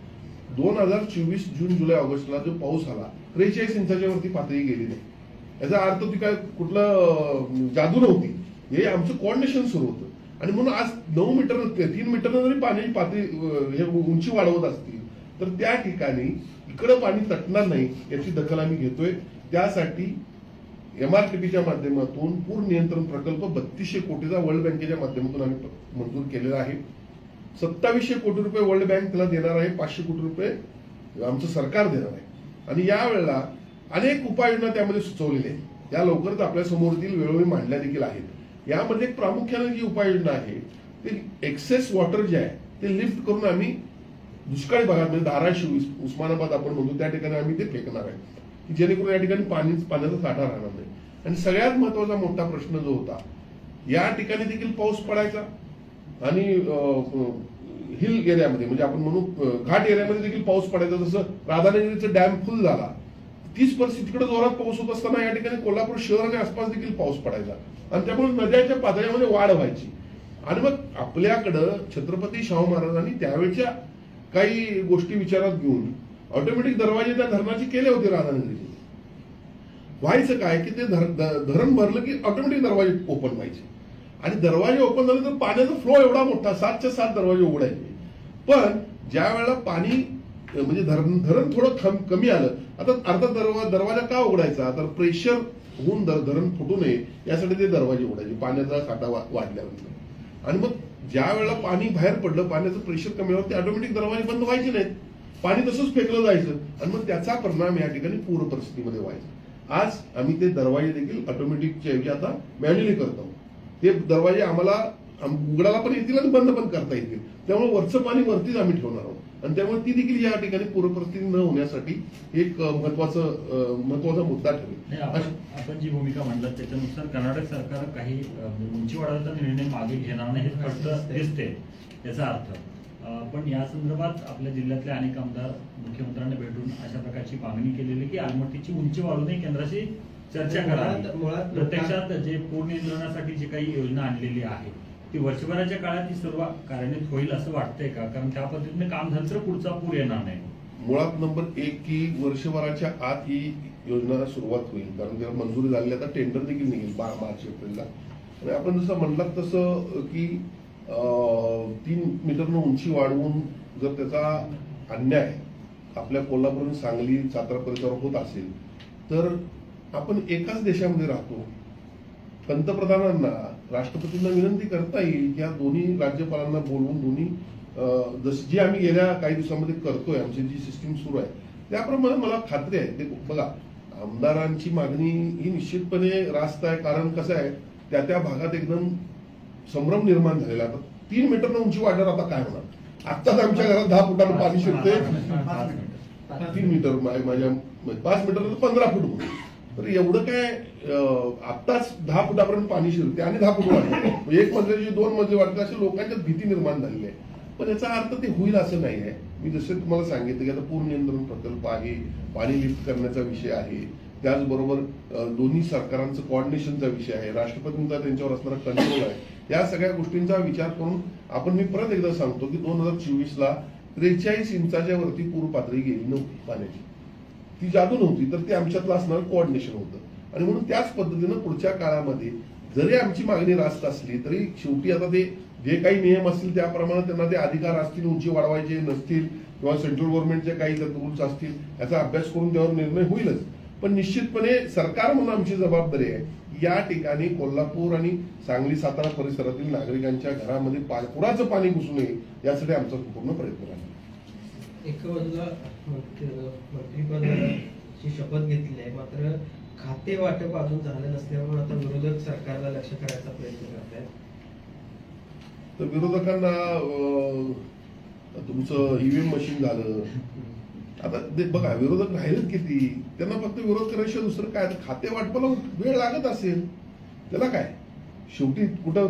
2024 जून जुलै ऑगस्टला जो पाऊस आला 43 इंचाच्या वरती पातळी गेली नाही. याचा अर्थ ती काय कुठलं जादू नव्हती, हे आमचं कोऑर्डिनेशन सुरू होतं. आणि म्हणून आज 9 मीटर 3 मीटरनं जरी पाण्याची पातळी हे उंची वाढवत असतील तर त्या ठिकाणी इकडं पाणी तटणार नाही याची दखल आम्ही घेतोय. त्यासाठी MRTPच्या माध्यमातून पूर नियंत्रण प्रकल्प 3200 कोटीचा वर्ल्ड बँकेच्या माध्यमातून आम्ही मंजूर केलेला आहे. 2700 कोटी रुपये वर्ल्ड बँक त्याला देणार आहे, 500 कोटी रुपये आमचं सरकार देणार आहे. आणि यावेळेला अनेक उपाययोजना त्यामध्ये सुचवलेल्या आहेत, त्या लवकरच आपल्या समोरील वेळोवेळी मांडल्या देखील आहेत. यामध्ये प्रामुख्याने जी उपाययोजना आहे ते एक्सेस वॉटर जे आहे ते लिफ्ट करून आम्ही दुष्काळी भागात म्हणजे धाराशिव उस्मानाबाद आपण म्हणतो त्या ठिकाणी आम्ही ते फेकणार आहे की जेणेकरून या ठिकाणी पाण्याचा साठा राहणार नाही. आणि सगळ्यात महत्वाचा मोठा प्रश्न जो होता, या ठिकाणी देखील पाऊस पडायचा आणि हिल एरियामध्ये म्हणजे आपण म्हणू घाट एरियामध्ये देखील पाऊस पडायचा. जसं राधानगरीचा डॅम फुल झाला, तीच परिस्थिती तिकडे जोरात पाऊस होत असताना या ठिकाणी कोल्हापूर शहर आणि आसपास देखील पाऊस पडायचा आणि त्यामुळे नद्याच्या पातळीमध्ये वाढ व्हायची. आणि मग आपल्याकडं छत्रपती शाहू महाराजांनी त्यावेळच्या काही गोष्टी विचारात घेऊन ऑटोमॅटिक दरवाजे त्या धरणाचे केले होते राधानगरीचे. व्हायचं काय की ते धरण भरलं की ऑटोमॅटिक दरवाजे ओपन व्हायचे आणि दरवाजे ओपन झाले तर पाण्याचा फ्लो एवढा मोठा 7च्या 7 दरवाजे उघडायचे. पण ज्या वेळेला पाणी म्हणजे धरण थोडं कमी आलं, आता अर्धा दरवाजा का उघडायचा तर प्रेशर होऊन धरण फुटू नये यासाठी ते दरवाजे उघडायचे पाण्याचा साठा वाढल्यानंतर. आणि मग ज्या वेळेला पाणी बाहेर पडलं, पाण्याचं प्रेशर कमी झालं, ते ऑटोमॅटिक दरवाजे बंद व्हायचे नाहीत, पाणी तसंच फेकलं जायचं आणि मग त्याचा परिणाम या ठिकाणी पूर परिस्थितीमध्ये व्हायचा. आज आम्ही ते दरवाजे देखील ऑटोमॅटिकच्या ऐवजी आता मॅन्युअली करतो. ते दरवाजे आम्हाला उघडायला पण येतील आणि बंद पण करता येतील. त्यामुळे वरचं पाणी वरतीच आम्ही ठेवणार आहोत आणि त्यामुळे ती देखील या ठिकाणी पूर परिस्थिती न होण्यासाठी एक महत्वाचा मुद्दा ठरेल. आपण जी भूमिका मांडलात त्याच्यानुसार कर्नाटक सरकार काही उंची वाढवण्याचा निर्णय मागे घेणार नाही हे स्पष्ट दिसते याचा अर्थ. पण या संदर्भात आपल्या जिल्ह्यातले अनेक आमदार मुख्यमंत्र्यांना भेटून अशा प्रकारची मागणी केलेली की आलमट्टीची उंची वाढवणे केंद्राशी चर्चा करावी. प्रत्यक्षात जे पूर नियंत्रणासाठी जी काही योजना आणलेली आहे ती वर्षभराच्या काळात ही सर्व कार्यान्वित होईल असं वाटतंय का? कारण त्या पद्धतीने काम झालं तर पुढचा पूर येणार नाही. मुळात नंबर 1 की वर्षभराच्या आत ही योजना सुरुवात होईल, कारण त्याला मंजुरी झालेली आता टेंडर देखील निघेल मार्च एप्रिलला. आणि आपण जसं म्हणलात तसं की 3 मीटरनं उंची वाढवून जर त्याचा अन्याय आपल्या कोल्हापूर, सांगली, सातारा परिसरावर होत असेल तर आपण एकाच देशामध्ये राहतो. पंतप्रधानांना, राष्ट्रपतींना विनंती करता येईल की या दोन्ही राज्यपालांना बोलवून दोन्ही जी आम्ही गेल्या काही दिवसांमध्ये करतोय, आमची जी सिस्टीम सुरू आहे त्याप्रमाणे मला खात्री आहे. ते बघा, आमदारांची मागणी ही निश्चितपणे रास्त आहे, कारण कसं आहे त्या भागात एकदम संभ्रम निर्माण झालेला. आता 3 मीटरनं उंची वाढणार, आता काय होणार? आत्ताच आमच्या घरात 10 फुटानं पाणी शिरते. 3 मीटर माझ्या 5 मीटर 15 फूट. तर एवढं काय आत्ताच 10 फुटापर्यंत पाणी शिरते आणि 10 फूट वाढते, 1 मजल्याची 2 मजले वाढते, अशी लोकांच्यात भीती निर्माण झालेली आहे. पण याचा अर्थ ते होईल असं नाही आहे. मी जसे तुम्हाला सांगितलं की आता पूर नियंत्रण प्रकल्प आहे, पाणी लिफ्ट करण्याचा विषय आहे, त्याचबरोबर दोन्ही सरकारांचं कोऑर्डिनेशनचा विषय आहे, राष्ट्रपतींचा त्यांच्यावर असणारा कंट्रोल आहे. या सगळ्या गोष्टींचा विचार करून आपण मी परत एकदा सांगतो की 2024ला 43 इंचाच्या वरती पूर पातळी गेली नव्हती पाण्याची. ती जादू नव्हती, तर ते आमच्यातलं असणारं कोऑर्डिनेशन होतं. आणि म्हणून त्याच पद्धतीनं पुढच्या काळामध्ये जरी आमची मागणी रास्त असली तरी शेवटी आता ते जे काही नियम असतील त्याप्रमाणे त्यांना ते अधिकार असतील, उंची वाढवायचे नसतील किंवा सेंट्रल गव्हर्नमेंटचे काही रूल्स असतील, याचा अभ्यास करून त्यावर निर्णय होईलच. पण निश्चितपणे सरकार म्हणून आमची जबाबदारी आहे या ठिकाणी कोल्हापूर आणि सांगली, सातारा परिसरातील नागरिकांच्या घरामध्ये पुराचं पाणी घुसू नये यासाठी आमचा पूर्ण प्रयत्न आहे. एका बाजूला मंत्रिपदाची शपथ घेतली आहे, मात्र खाते वाटप अजून झालं नसल्यामुळे आता विरोधक सरकारला लक्ष करायचा प्रयत्न करत आहेत. तर विरोधकांना तुमचं ईव्हीएम मशीन झालं, आता बघा विरोधक राहिलेत किती, त्यांना फक्त विरोध करायशिवाय दुसरं काय? खाते वाटपाला वेळ लागत असेल त्याला काय, शेवटी कुठं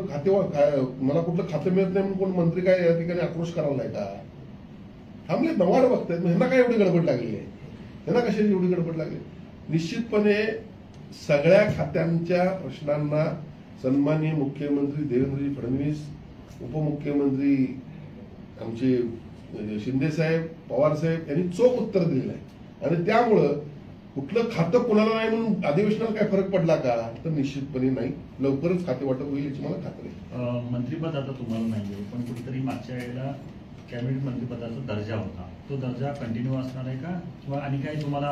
मला कुठलं खातं मिळत नाही म्हणून कोण मंत्री काय या ठिकाणी आक्रोश करायला का? थांबले नवाड बघतायत, ह्यांना काय एवढी गडबड लागली आहे? ह्यांना कशाची एवढी गडबड लागली? निश्चितपणे सगळ्या खात्यांच्या प्रश्नांना सन्माननीय मुख्यमंत्री देवेंद्रजी फडणवीस, उपमुख्यमंत्री आमचे शिंदे साहेब, पवार साहेब यांनी चोख उत्तर दिलेलं आहे. आणि त्यामुळं कुठलं खातं कुणाला नाही म्हणून अधिवेशनाला काय फरक पडला का, तर निश्चितपणे नाही. लवकरच खाते वाटप होईल याची मला खात्री आहे. मंत्रिपद आता तुम्हाला नाहीये, पण कुठेतरी मागच्या वेळेला कॅबिनेट मंत्रिपदाचा दर्जा होता, तो दर्जा कंटिन्यू असणार आहे का, किंवा आणि काही तुम्हाला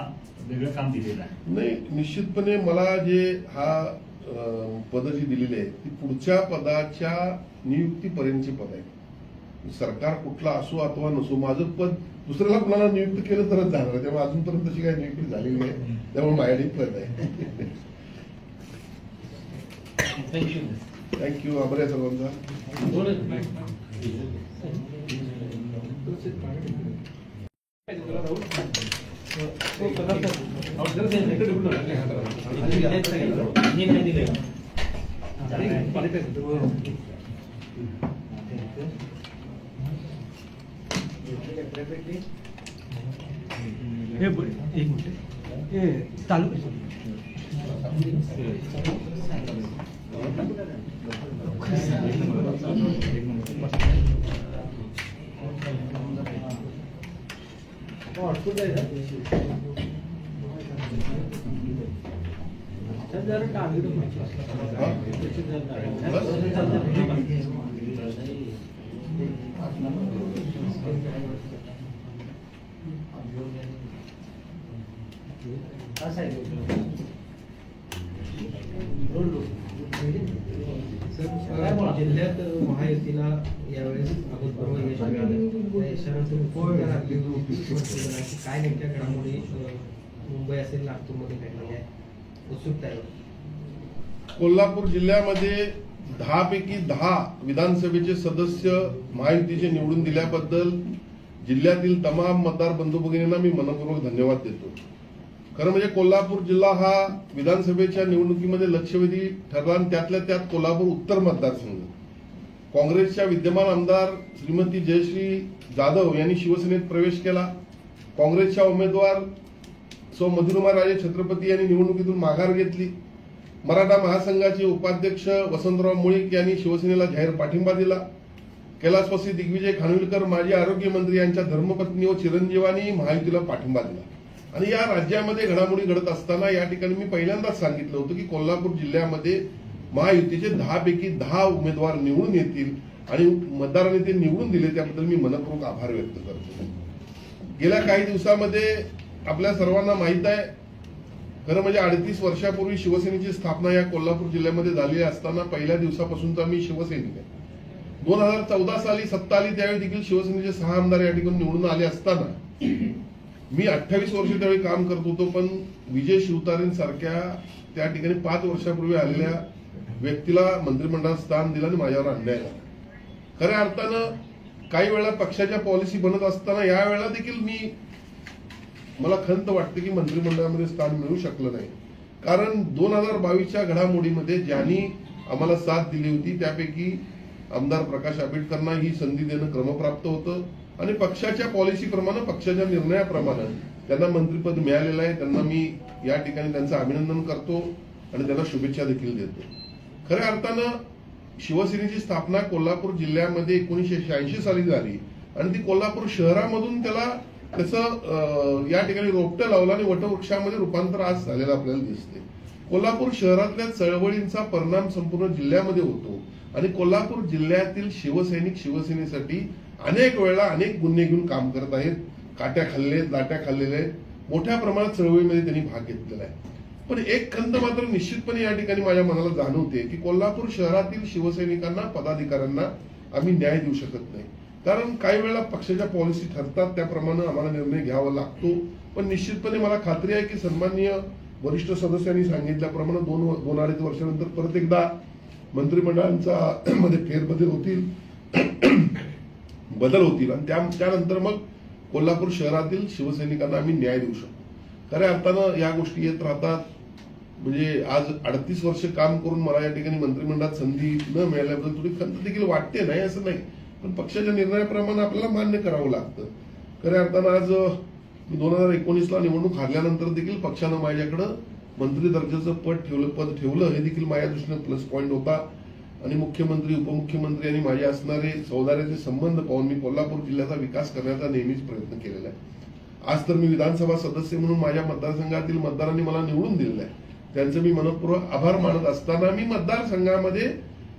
वेगळं काम दिलेलं आहे? नाही, निश्चितपणे मला जे हा पद जी दिलेली आहे ती पुढच्या पदाच्या नियुक्तीपर्यंतची पद आहे. सरकार कुठला असो अथवा नसो, माझं पद दुसऱ्याला कुणाला नियुक्त केलं तरच जाणार आहे. त्यामुळे अजूनपर्यंत तशी काही नियुक्ती झालेली नाही, त्यामुळे माझ्याकडे पद आहे. थँक्यू. आभार आहे सर्वांचा. एक मिनिट चालू जिल्ह्यात महायुतीला यावेळेस अभूतपूर्व यश मिळालं. त्या यशानंतर काय नेमक्या घडामोडी मुंबई असेल, नागपूरमध्ये घडलेल्या आहे, उत्सुकता आहे? कोल्हापूर जिल्ह्यामध्ये 10 पैकी 10 विधानसभेचे सदस्य महायुतीचे निवडून दिल्याबद्दल जिल्ह्यातील तमाम मतदार बंधू भगिनींना मी मनपूर्वक धन्यवाद देतो. खरं म्हणजे कोल्हापूर जिल्हा हा विधानसभेच्या निवडणुकीमध्ये लक्षवेधी ठरला आणि त्यातल्या त्यात कोल्हापूर उत्तर मतदारसंघ काँग्रेसच्या विद्यमान आमदार श्रीमती जयश्री जाधव यांनी शिवसेनेत प्रवेश केला. काँग्रेसच्या उमेदवार सौ मधुरमा राजे छत्रपती यांनी निवडणुकीतून माघार घेतली. मराठा महासंघाचे उपाध्यक्ष वसंतराव मुळीक यांनी शिवसेनेला जाहीर पाठिंबा दिला. कैलासवासी दिग्विजय खानविलकर माजी आरोग्य मंत्री यांच्या धर्मपत्नी व चिरंजीवांनी महायुतीला पाठिंबा दिला. आणि या राज्यामध्ये घडामोडी घडत असताना या ठिकाणी मी पहिल्यांदाच सांगितलं होतं की कोल्हापूर जिल्ह्यामध्ये महायुतीचे 10 पैकी 10 उमेदवार निवडून येतील आणि मतदारांनी ते निवडून दिले, त्याबद्दल मी मनपूर्वक आभार व्यक्त करतो. गेल्या काही दिवसामध्ये आपल्या सर्वांना माहित आहे, खरं म्हणजे 38 वर्षापूर्वी शिवसेनेची स्थापना या कोल्हापूर जिल्ह्यामध्ये झालेली असताना पहिल्या दिवसापासूनचा मी शिवसैनिक आहे. 2014 साली सत्ता आली त्यावेळी देखील शिवसेनेचे 6 आमदार या ठिकाणी निवडून आले असताना मी 28 वर्ष त्यावेळी काम करत होतो. पण विजय शिवतारेंसारख्या त्या ठिकाणी 5 वर्षापूर्वी आलेल्या व्यक्तीला मंत्रिमंडळात स्थान दिलं आणि माझ्यावर अन्याय झाला. खऱ्या अर्थानं काही वेळा पक्षाच्या पॉलिसी बनत असताना यावेळेला देखील मला खंत वाटते की मंत्रिमंडळामध्ये स्थान मिळू शकलं नाही. कारण 2022च्या घडामोडीमध्ये ज्यांनी आम्हाला साथ दिली होती त्यापैकी आमदार प्रकाश आंबेडकरांना ही संधी देणं क्रमप्राप्त होतं आणि पक्षाच्या पॉलिसीप्रमाणे, पक्षाच्या निर्णयाप्रमाणे त्यांना मंत्रिपद मिळालेलं आहे. त्यांना मी या ठिकाणी त्यांचं अभिनंदन करतो आणि त्यांना शुभेच्छा देखील देतो. खऱ्या अर्थानं शिवसेनेची स्थापना कोल्हापूर जिल्ह्यामध्ये 1986 साली झाली आणि ती कोल्हापूर शहरामधून त्याचं या ठिकाणी रोपटं लावलं आणि वटवृक्षामध्ये रूपांतर आज झालेलं आपल्याला दिसते. कोल्हापूर शहरातल्या चळवळींचा परिणाम संपूर्ण जिल्ह्यामध्ये होतो आणि कोल्हापूर जिल्ह्यातील शिवसैनिक शिवसेनेसाठी अनेक वेळा अनेक गुन्हे घेऊन काम करत आहेत. काट्या खाल्लेत, लाट्या खाल्लेल्या आहेत. मोठ्या प्रमाणात चळवळीमध्ये त्यांनी भाग घेतलेला आहे. पण एक खंत मात्र निश्चितपणे या ठिकाणी माझ्या मनाला जाणवते की कोल्हापूर शहरातील शिवसैनिकांना, पदाधिकाऱ्यांना आम्ही न्याय देऊ शकत नाही. कारण काही वेळा पक्षाच्या पॉलिसी ठरतात त्याप्रमाणे आम्हाला निर्णय घ्यावा लागतो. पण निश्चितपणे मला खात्री आहे की सन्माननीय वरिष्ठ सदस्यांनी सांगितल्याप्रमाणे 2-2.5 वर्षानंतर परत एकदा मंत्रिमंडळांचा मध्ये फेरबदल होतील, बदल होतील आणि त्यानंतर मग कोल्हापूर शहरातील शिवसैनिकांना आम्ही न्याय देऊ शकतो. खऱ्या अर्थानं या गोष्टी येत राहतात. म्हणजे आज 38 वर्ष काम करून मला या ठिकाणी मंत्रिमंडळात संधी न मिळाल्याबद्दल थोडी खंत देखील वाटते, नाही असं नाही. पण पक्षाच्या निर्णयाप्रमाणे आपल्याला मान्य करावं लागतं. खऱ्या अर्थानं आज 2019ला निवडणूक हारल्यानंतर देखील पक्षानं माझ्याकडे मंत्री दर्जाचं पद ठेवलं हे देखील माझ्या दृष्टीने प्लस पॉईंट होता. आणि मुख्यमंत्री, उपमुख्यमंत्री आणि माझे असणारे सौदार्याचे संबंध पाहून मी कोल्हापूर जिल्ह्याचा विकास करण्याचा नेहमीच प्रयत्न केलेला आहे. आज तर मी विधानसभा सदस्य म्हणून माझ्या मतदारसंघातील मतदारांनी मला निवडून दिलेलं आहे. त्यांचं मी मनपूर्वक आभार मानत असताना मी मतदारसंघामध्ये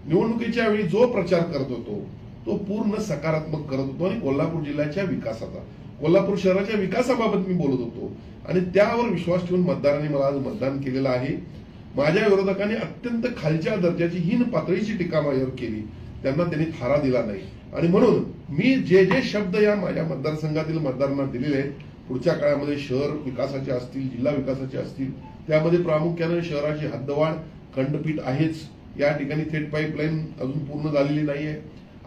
निवडणुकीच्या वेळी जो प्रचार करत होतो तो पूर्ण सकारात्मक करत होतो आणि कोल्हापूर जिल्ह्याच्या विकासाचा, कोल्हापूर शहराच्या विकासाबाबत मी बोलत होतो आणि त्यावर विश्वास ठेवून मतदारांनी मला आज मतदान केलेलं आहे. माझ्या विरोधकांनी अत्यंत खालच्या दर्जाची हीन पातळीची टीका माझ्यावर केली, त्यांना त्यांनी थारा दिला नाही. आणि म्हणून मी जे जे शब्द या माझ्या मतदारसंघातील मतदारांना दिलेले आहेत, पुढच्या काळामध्ये शहर विकासाचे असतील, जिल्हा विकासाचे असतील, त्यामध्ये प्रामुख्याने शहराची हद्दवाढ, खंडपीठ आहेच, या ठिकाणी थेट पाईपलाईन अजून पूर्ण झालेली नाहीये,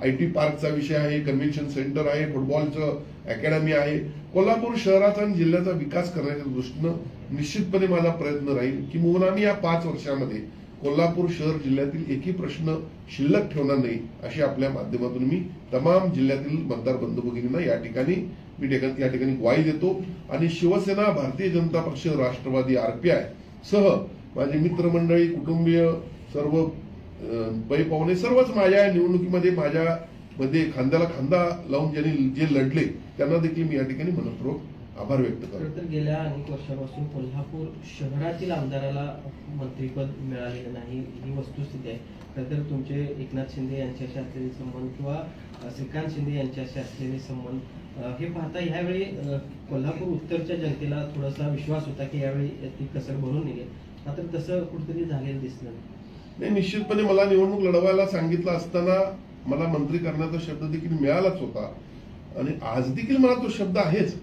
IT पार्कचा विषय आहे, कन्व्हेन्शन सेंटर आहे, फुटबॉलचं अकॅडमी आहे. कोल्हापूर शहराचा आणि जिल्ह्याचा विकास करण्याच्या दृष्टीनं निश्चितपणे माझा प्रयत्न राहील की मुलं आम्ही या 5 वर्षामध्ये कोल्हापूर शहर जिल्ह्यातील एकही प्रश्न शिल्लक ठेवणार नाही, अशी आपल्या माध्यमातून मी तमाम जिल्ह्यातील मतदार बंधू भगिनींना या ठिकाणी ग्वाही देतो. आणि शिवसेना, भारतीय जनता पक्ष, राष्ट्रवादी, RPI सह माझे मित्रमंडळी, कुटुंबीय, सर्व पै पाहुणे सर्वच माझ्या निवडणुकीमध्ये माझ्यामध्ये खांद्याला खांदा लावून ज्यांनी जे लढले त्यांना देखील मी या ठिकाणी मनपूर्वक आभार व्यक्त करतो. तर गेल्या अनेक वर्षापासून कोल्हापूर शहरातील आमदाराला मंत्रिपद मिळालेलं नाही ही वस्तुस्थिती आहे. तर तुमचे एकनाथ शिंदे यांच्याशी असलेले संबंध किंवा श्रीकांत शिंदे यांच्याशी असलेले संबंध हे पाहता यावेळी कोल्हापूर उत्तरच्या जनतेला थोडासा विश्वास होता की यावेळी ती कसर भरून निघेल, मात्र तसं कुठेतरी झालेलं दिसलं नाही. निश्चितपणे मला निवडणूक लढवायला सांगितलं असताना मला मंत्री करण्याचा शब्द देखील मिळालाच होता आणि आज देखील मला तो शब्द आहेच.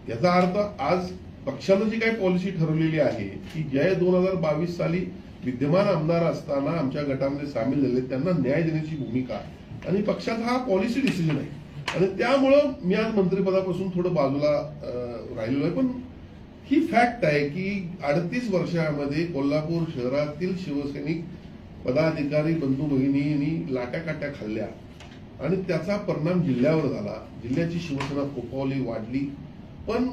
याचा अर्थ आज पक्षानं जी काही पॉलिसी ठरवलेली आहे की ज्या 2022 साली विद्यमान आमदार असताना आमच्या गटामध्ये सामील झाले त्यांना न्याय देण्याची भूमिका आणि पक्षाचा हा पॉलिसी डिसिजन आहे. आणि त्यामुळं मी आज मंत्रिपदापासून थोडं बाजूला राहिलेलो आहे. पण ही फॅक्ट आहे की 38 वर्षामध्ये कोल्हापूर शहरातील शिवसैनिक पदाधिकारी बंधू भगिनींनी लाट्याकाट्या खाल्ल्या आणि त्याचा परिणाम जिल्ह्यावर झाला. जिल्ह्याची शिवसेना फोफावली, वाढली. पण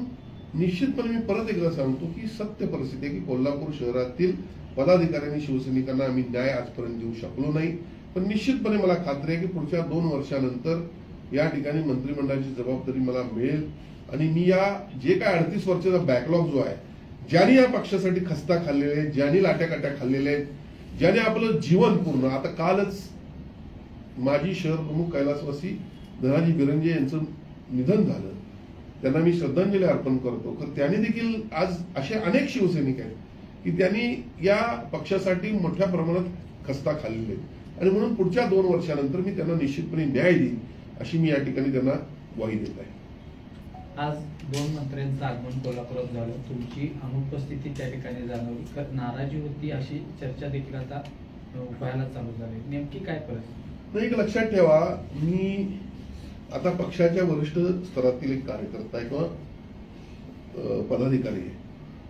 निश्चितपणे मी परत एकदा सांगतो की सत्य परिस्थिती आहे की कोल्हापूर शहरातील पदाधिकाऱ्यांनी, शिवसैनिकांना आम्ही न्याय आजपर्यंत देऊ शकलो नाही. पण निश्चितपणे मला खात्री आहे की पुढच्या 2 वर्षानंतर या ठिकाणी मंत्रिमंडळाची जबाबदारी मला मिळेल आणि मी या जे काय 38 वर्षाचा बॅकलॉग जो आहे, ज्यांनी या पक्षासाठी खस्ता खाल्लेले आहेत, ज्यांनी लाट्याकाट्या खाल्लेल्या आहेत, ज्याने आपलं जीवन पूर्ण, आता कालच माजी शहर प्रमुख कैलासवासी धनाजी बिरंजे यांचं निधन झालं, त्यांना मी श्रद्धांजली अर्पण करतो. तर त्यांनी देखील आज असे अनेक शिवसैनिक आहेत की त्यांनी या पक्षासाठी मोठ्या प्रमाणात खस्ता खाल्लेले आहेत आणि म्हणून पुढच्या 2 वर्षानंतर मी त्यांना निश्चितपणे न्याय देईन अशी मी या ठिकाणी त्यांना ग्वाही देत आहे. आज 2 मंत्र्यांचं आगमन कोल्हापुरात झालं, तुमची अनुपस्थिती त्या ठिकाणी जाणवली, नाराजी होती अशी चर्चा देखील आता व्हायला चालू झाली. नेमकी काय परिस्थिती? नाही, एक लक्षात ठेवा, मी आता पक्षाच्या वरिष्ठ स्तरातील एक कार्यकर्ता आहे किंवा पदाधिकारी आहे.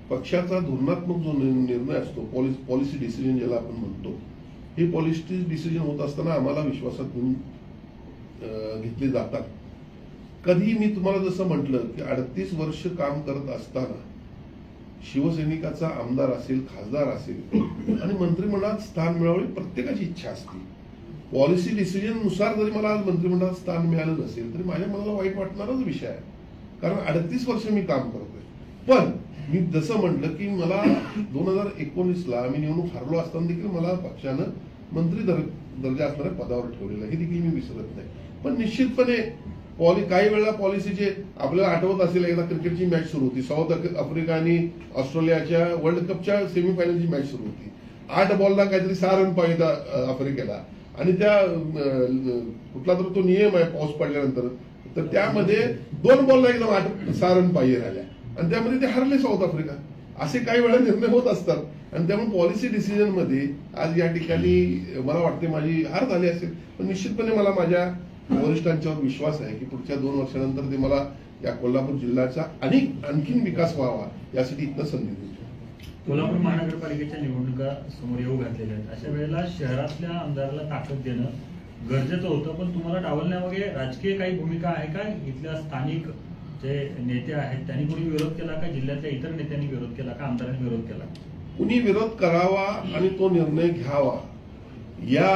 पक्षाचा धोरणात्मक जो निर्णय असतो, पॉलिसी डिसिजन ज्याला आपण म्हणतो, हे पॉलिसी डिसिजन होत असताना आम्हाला विश्वासात घेऊन घेतले जातात. कधी मी तुम्हाला जसं म्हटलं की 38 वर्ष काम करत असताना शिवसैनिकाचा आमदार असेल, खासदार असेल आणि मंत्रिमंडळात स्थान मिळवणे प्रत्येकाची इच्छा असते. पॉलिसी डिसिजन नुसार जरी मला आज मंत्रिमंडळात स्थान मिळालं नसेल तरी माझ्या मनाला वाईट वाटणारच विषय आहे, कारण 38 वर्ष मी काम करतोय. पण मी जसं म्हटलं की मला 2019ला मी निवडणूक हरलो असताना देखील मला पक्षानं मंत्री दर्जा असणाऱ्या पदावर ठेवलेलं हे देखील मी विसरत नाही. पण निश्चितपणे काही वेळेला पॉलिसीचे आपल्याला आठवत असेल, एकदा क्रिकेटची मॅच सुरू होती, साऊथ आफ्रिका आणि ऑस्ट्रेलियाच्या वर्ल्ड कपच्या सेमीफायनलची मॅच सुरू होती. 8 बॉलला काहीतरी 6 रन पाहिजे आफ्रिकेला आणि त्या कुठला तर तो नियम आहे पाऊस पडल्यानंतर, तर त्यामध्ये 2 बॉलला एकदम 6 रन पाहिजे राहिल्या आणि त्यामध्ये ते हरले साऊथ आफ्रिका. असे काही वेळा निर्णय होत असतात आणि त्यामुळे पॉलिसी डिसिजन मध्ये आज या ठिकाणी मला वाटते माझी हार झाली असेल. पण निश्चितपणे मला माझ्या वरिष्ठांच्यावर विश्वास आहे की पुढच्या 2 वर्षानंतर ते मला या कोल्हापूर जिल्ह्याचा आणखीन विकास व्हावा यासाठी इथं संधी देतो. कोल्हापूर महानगरपालिकेच्या निवडणुका समोर येऊ घातलेल्या आहेत. अशा वेळेला शहरातल्या आमदाराला ताकद देणं गरजेचं होतं, पण तुम्हाला डावलण्यामागे राजकीय काही भूमिका आहे का? इथल्या स्थानिक जे नेते आहेत त्यांनी कोणी विरोध केला का? जिल्ह्यातल्या इतर नेत्यांनी विरोध केला का? आमदारांनी विरोध केला? कुणी विरोध करावा आणि तो निर्णय घ्यावा या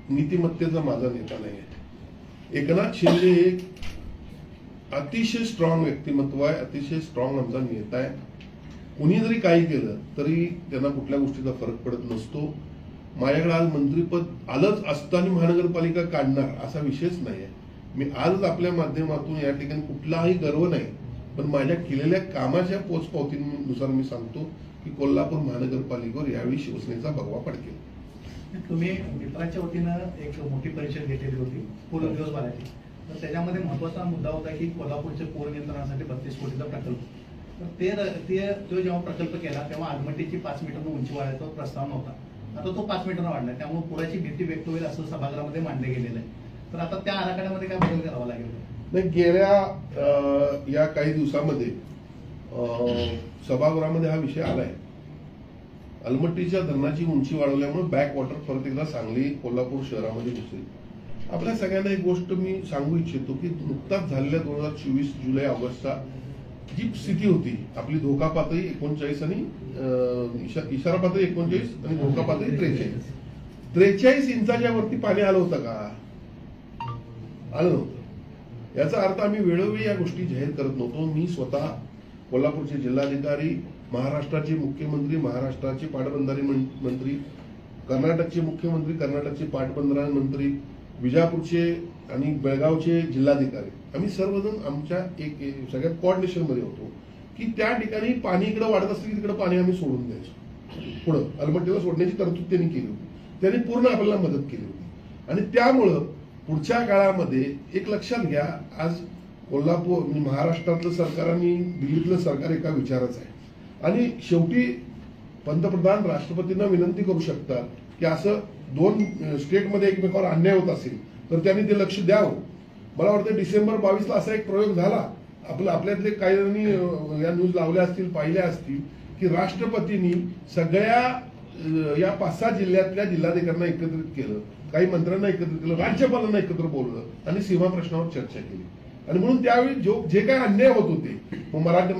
नीतिमत्तेचा माझा नेता नाही आहे. एकनाथ शिंदे एक अतिशय स्ट्रॉंग व्यक्तिमत्व आहे, अतिशय स्ट्रॉंग आमचा नेता आहे. कुणी जरी काही केलं तरी त्यांना कुठल्या गोष्टीचा फरक पडत नसतो. माझ्याकडे आज मंत्रीपद आलंच असतं आणि महानगरपालिका काढणार असा विषयच नाही आहे. मी आज आपल्या माध्यमातून या ठिकाणी कुठलाही गर्व नाही, पण माझ्या केलेल्या कामाच्या पोचपावतीनुसार मी सांगतो की कोल्हापूर महानगरपालिकेवर यावेळी शिवसेनेचा भगवा पडकेल. तुम्ही मित्राच्या वतीनं एक मोठी परिषद घेतलेली होती पूर्ण दिवसभराची. तर त्याच्यामध्ये महत्वाचा मुद्दा होता की कोल्हापूरच्या पूर नियंत्रणासाठी 32 कोटीचा प्रकल्प. तर तो जेव्हा प्रकल्प केला तेव्हा आलमट्टीची 5 मीटर उंची वाढायचा प्रस्ताव नव्हता. आता तो 5 मीटर वाढलाय, त्यामुळे पुराची भीती व्यक्त होईल असं सभागृहामध्ये मांडले गेलेलं आहे. तर आता त्या आराखड्यामध्ये काय बदल करावा लागेल? नाही, गेल्या या काही दिवसामध्ये सभागृहामध्ये हा विषय आलाय. अलमट्टीच्या धरणाची उंची वाढवल्यामुळे बॅक वॉटर परत एकदा सांगली कोल्हापूर शहरामध्ये घुसेल. आपल्या सगळ्यांना एक गोष्ट मी सांगू इच्छितो की नुकताच झालेल्या 2024 जुलै ऑगस्टचा जी स्थिती होती, आपली धोका पातळी 39 आणि इशारा पातळी 39 आणि धोका पातळी 43 इंचाच्या वरती पाणी आलं होतं का? आलं नव्हतं. याचा अर्थ आम्ही वेळोवेळी या गोष्टी जाहीर करत नव्हतो. मी स्वतः कोल्हापूरचे जिल्हाधिकारी, महाराष्ट्राचे मुख्यमंत्री, महाराष्ट्राचे पाटबंधारे मंत्री, कर्नाटकचे मुख्यमंत्री, कर्नाटकचे पाटबंधारे मंत्री, विजापूरचे आणि बेळगावचे जिल्हाधिकारी, आम्ही सर्वजण आमच्या एक सगळ्यात कोऑर्डिनेशन मध्ये होतो की त्या ठिकाणी पाणी इकडे वाढत असलं की तिकडे पाणी आम्ही सोडून द्यायचो. पुढं अलमट्टीला सोडण्याची तरतूद त्यांनी केली होती. त्यांनी पूर्ण आपल्याला मदत केली होती. आणि त्यामुळं पुढच्या काळामध्ये एक लक्षात घ्या, आज कोल्हापूर महाराष्ट्रातलं सरकार आणि दिल्लीतलं सरकार एका विचारच आहे. आणि शेवटी पंतप्रधान राष्ट्रपतींना विनंती करू शकतात की असं 2 स्टेटमध्ये एकमेकावर अन्याय होत असेल तर त्यांनी ते लक्ष द्यावं. मला वाटतं डिसेंबर 22ला असा एक प्रयोग झाला. आपल्यातले काही जणांनी या न्यूज लावल्या असतील, पाहिल्या असतील की राष्ट्रपतींनी सगळ्या या 5-6 जिल्ह्यातल्या जिल्हाधिकाऱ्यांना एकत्रित केलं, काही मंत्र्यांना एकत्रित केलं, राज्यपालांना एकत्र बोलवलं आणि सीमा प्रश्नावर चर्चा केली. आणि म्हणून त्यावेळी जे काही अन्याय होत होते मराठी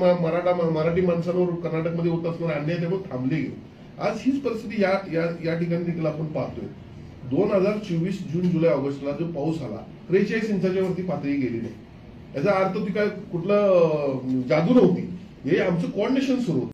माणसांवर कर्नाटकमध्ये होत असणारे अन्याय त्यामुळे थांबले गेले. आज हीच परिस्थिती या ठिकाणी देखील आपण पाहतोय. 2024 जून जुलै ऑगस्टला जो पाऊस आला 43 इंचाच्या वरती पातळी गेली नाही. याचा अर्थ ती काय कुठलं जादू नव्हती. हे आमचं कोऑर्डिनेशन सुरू होतं.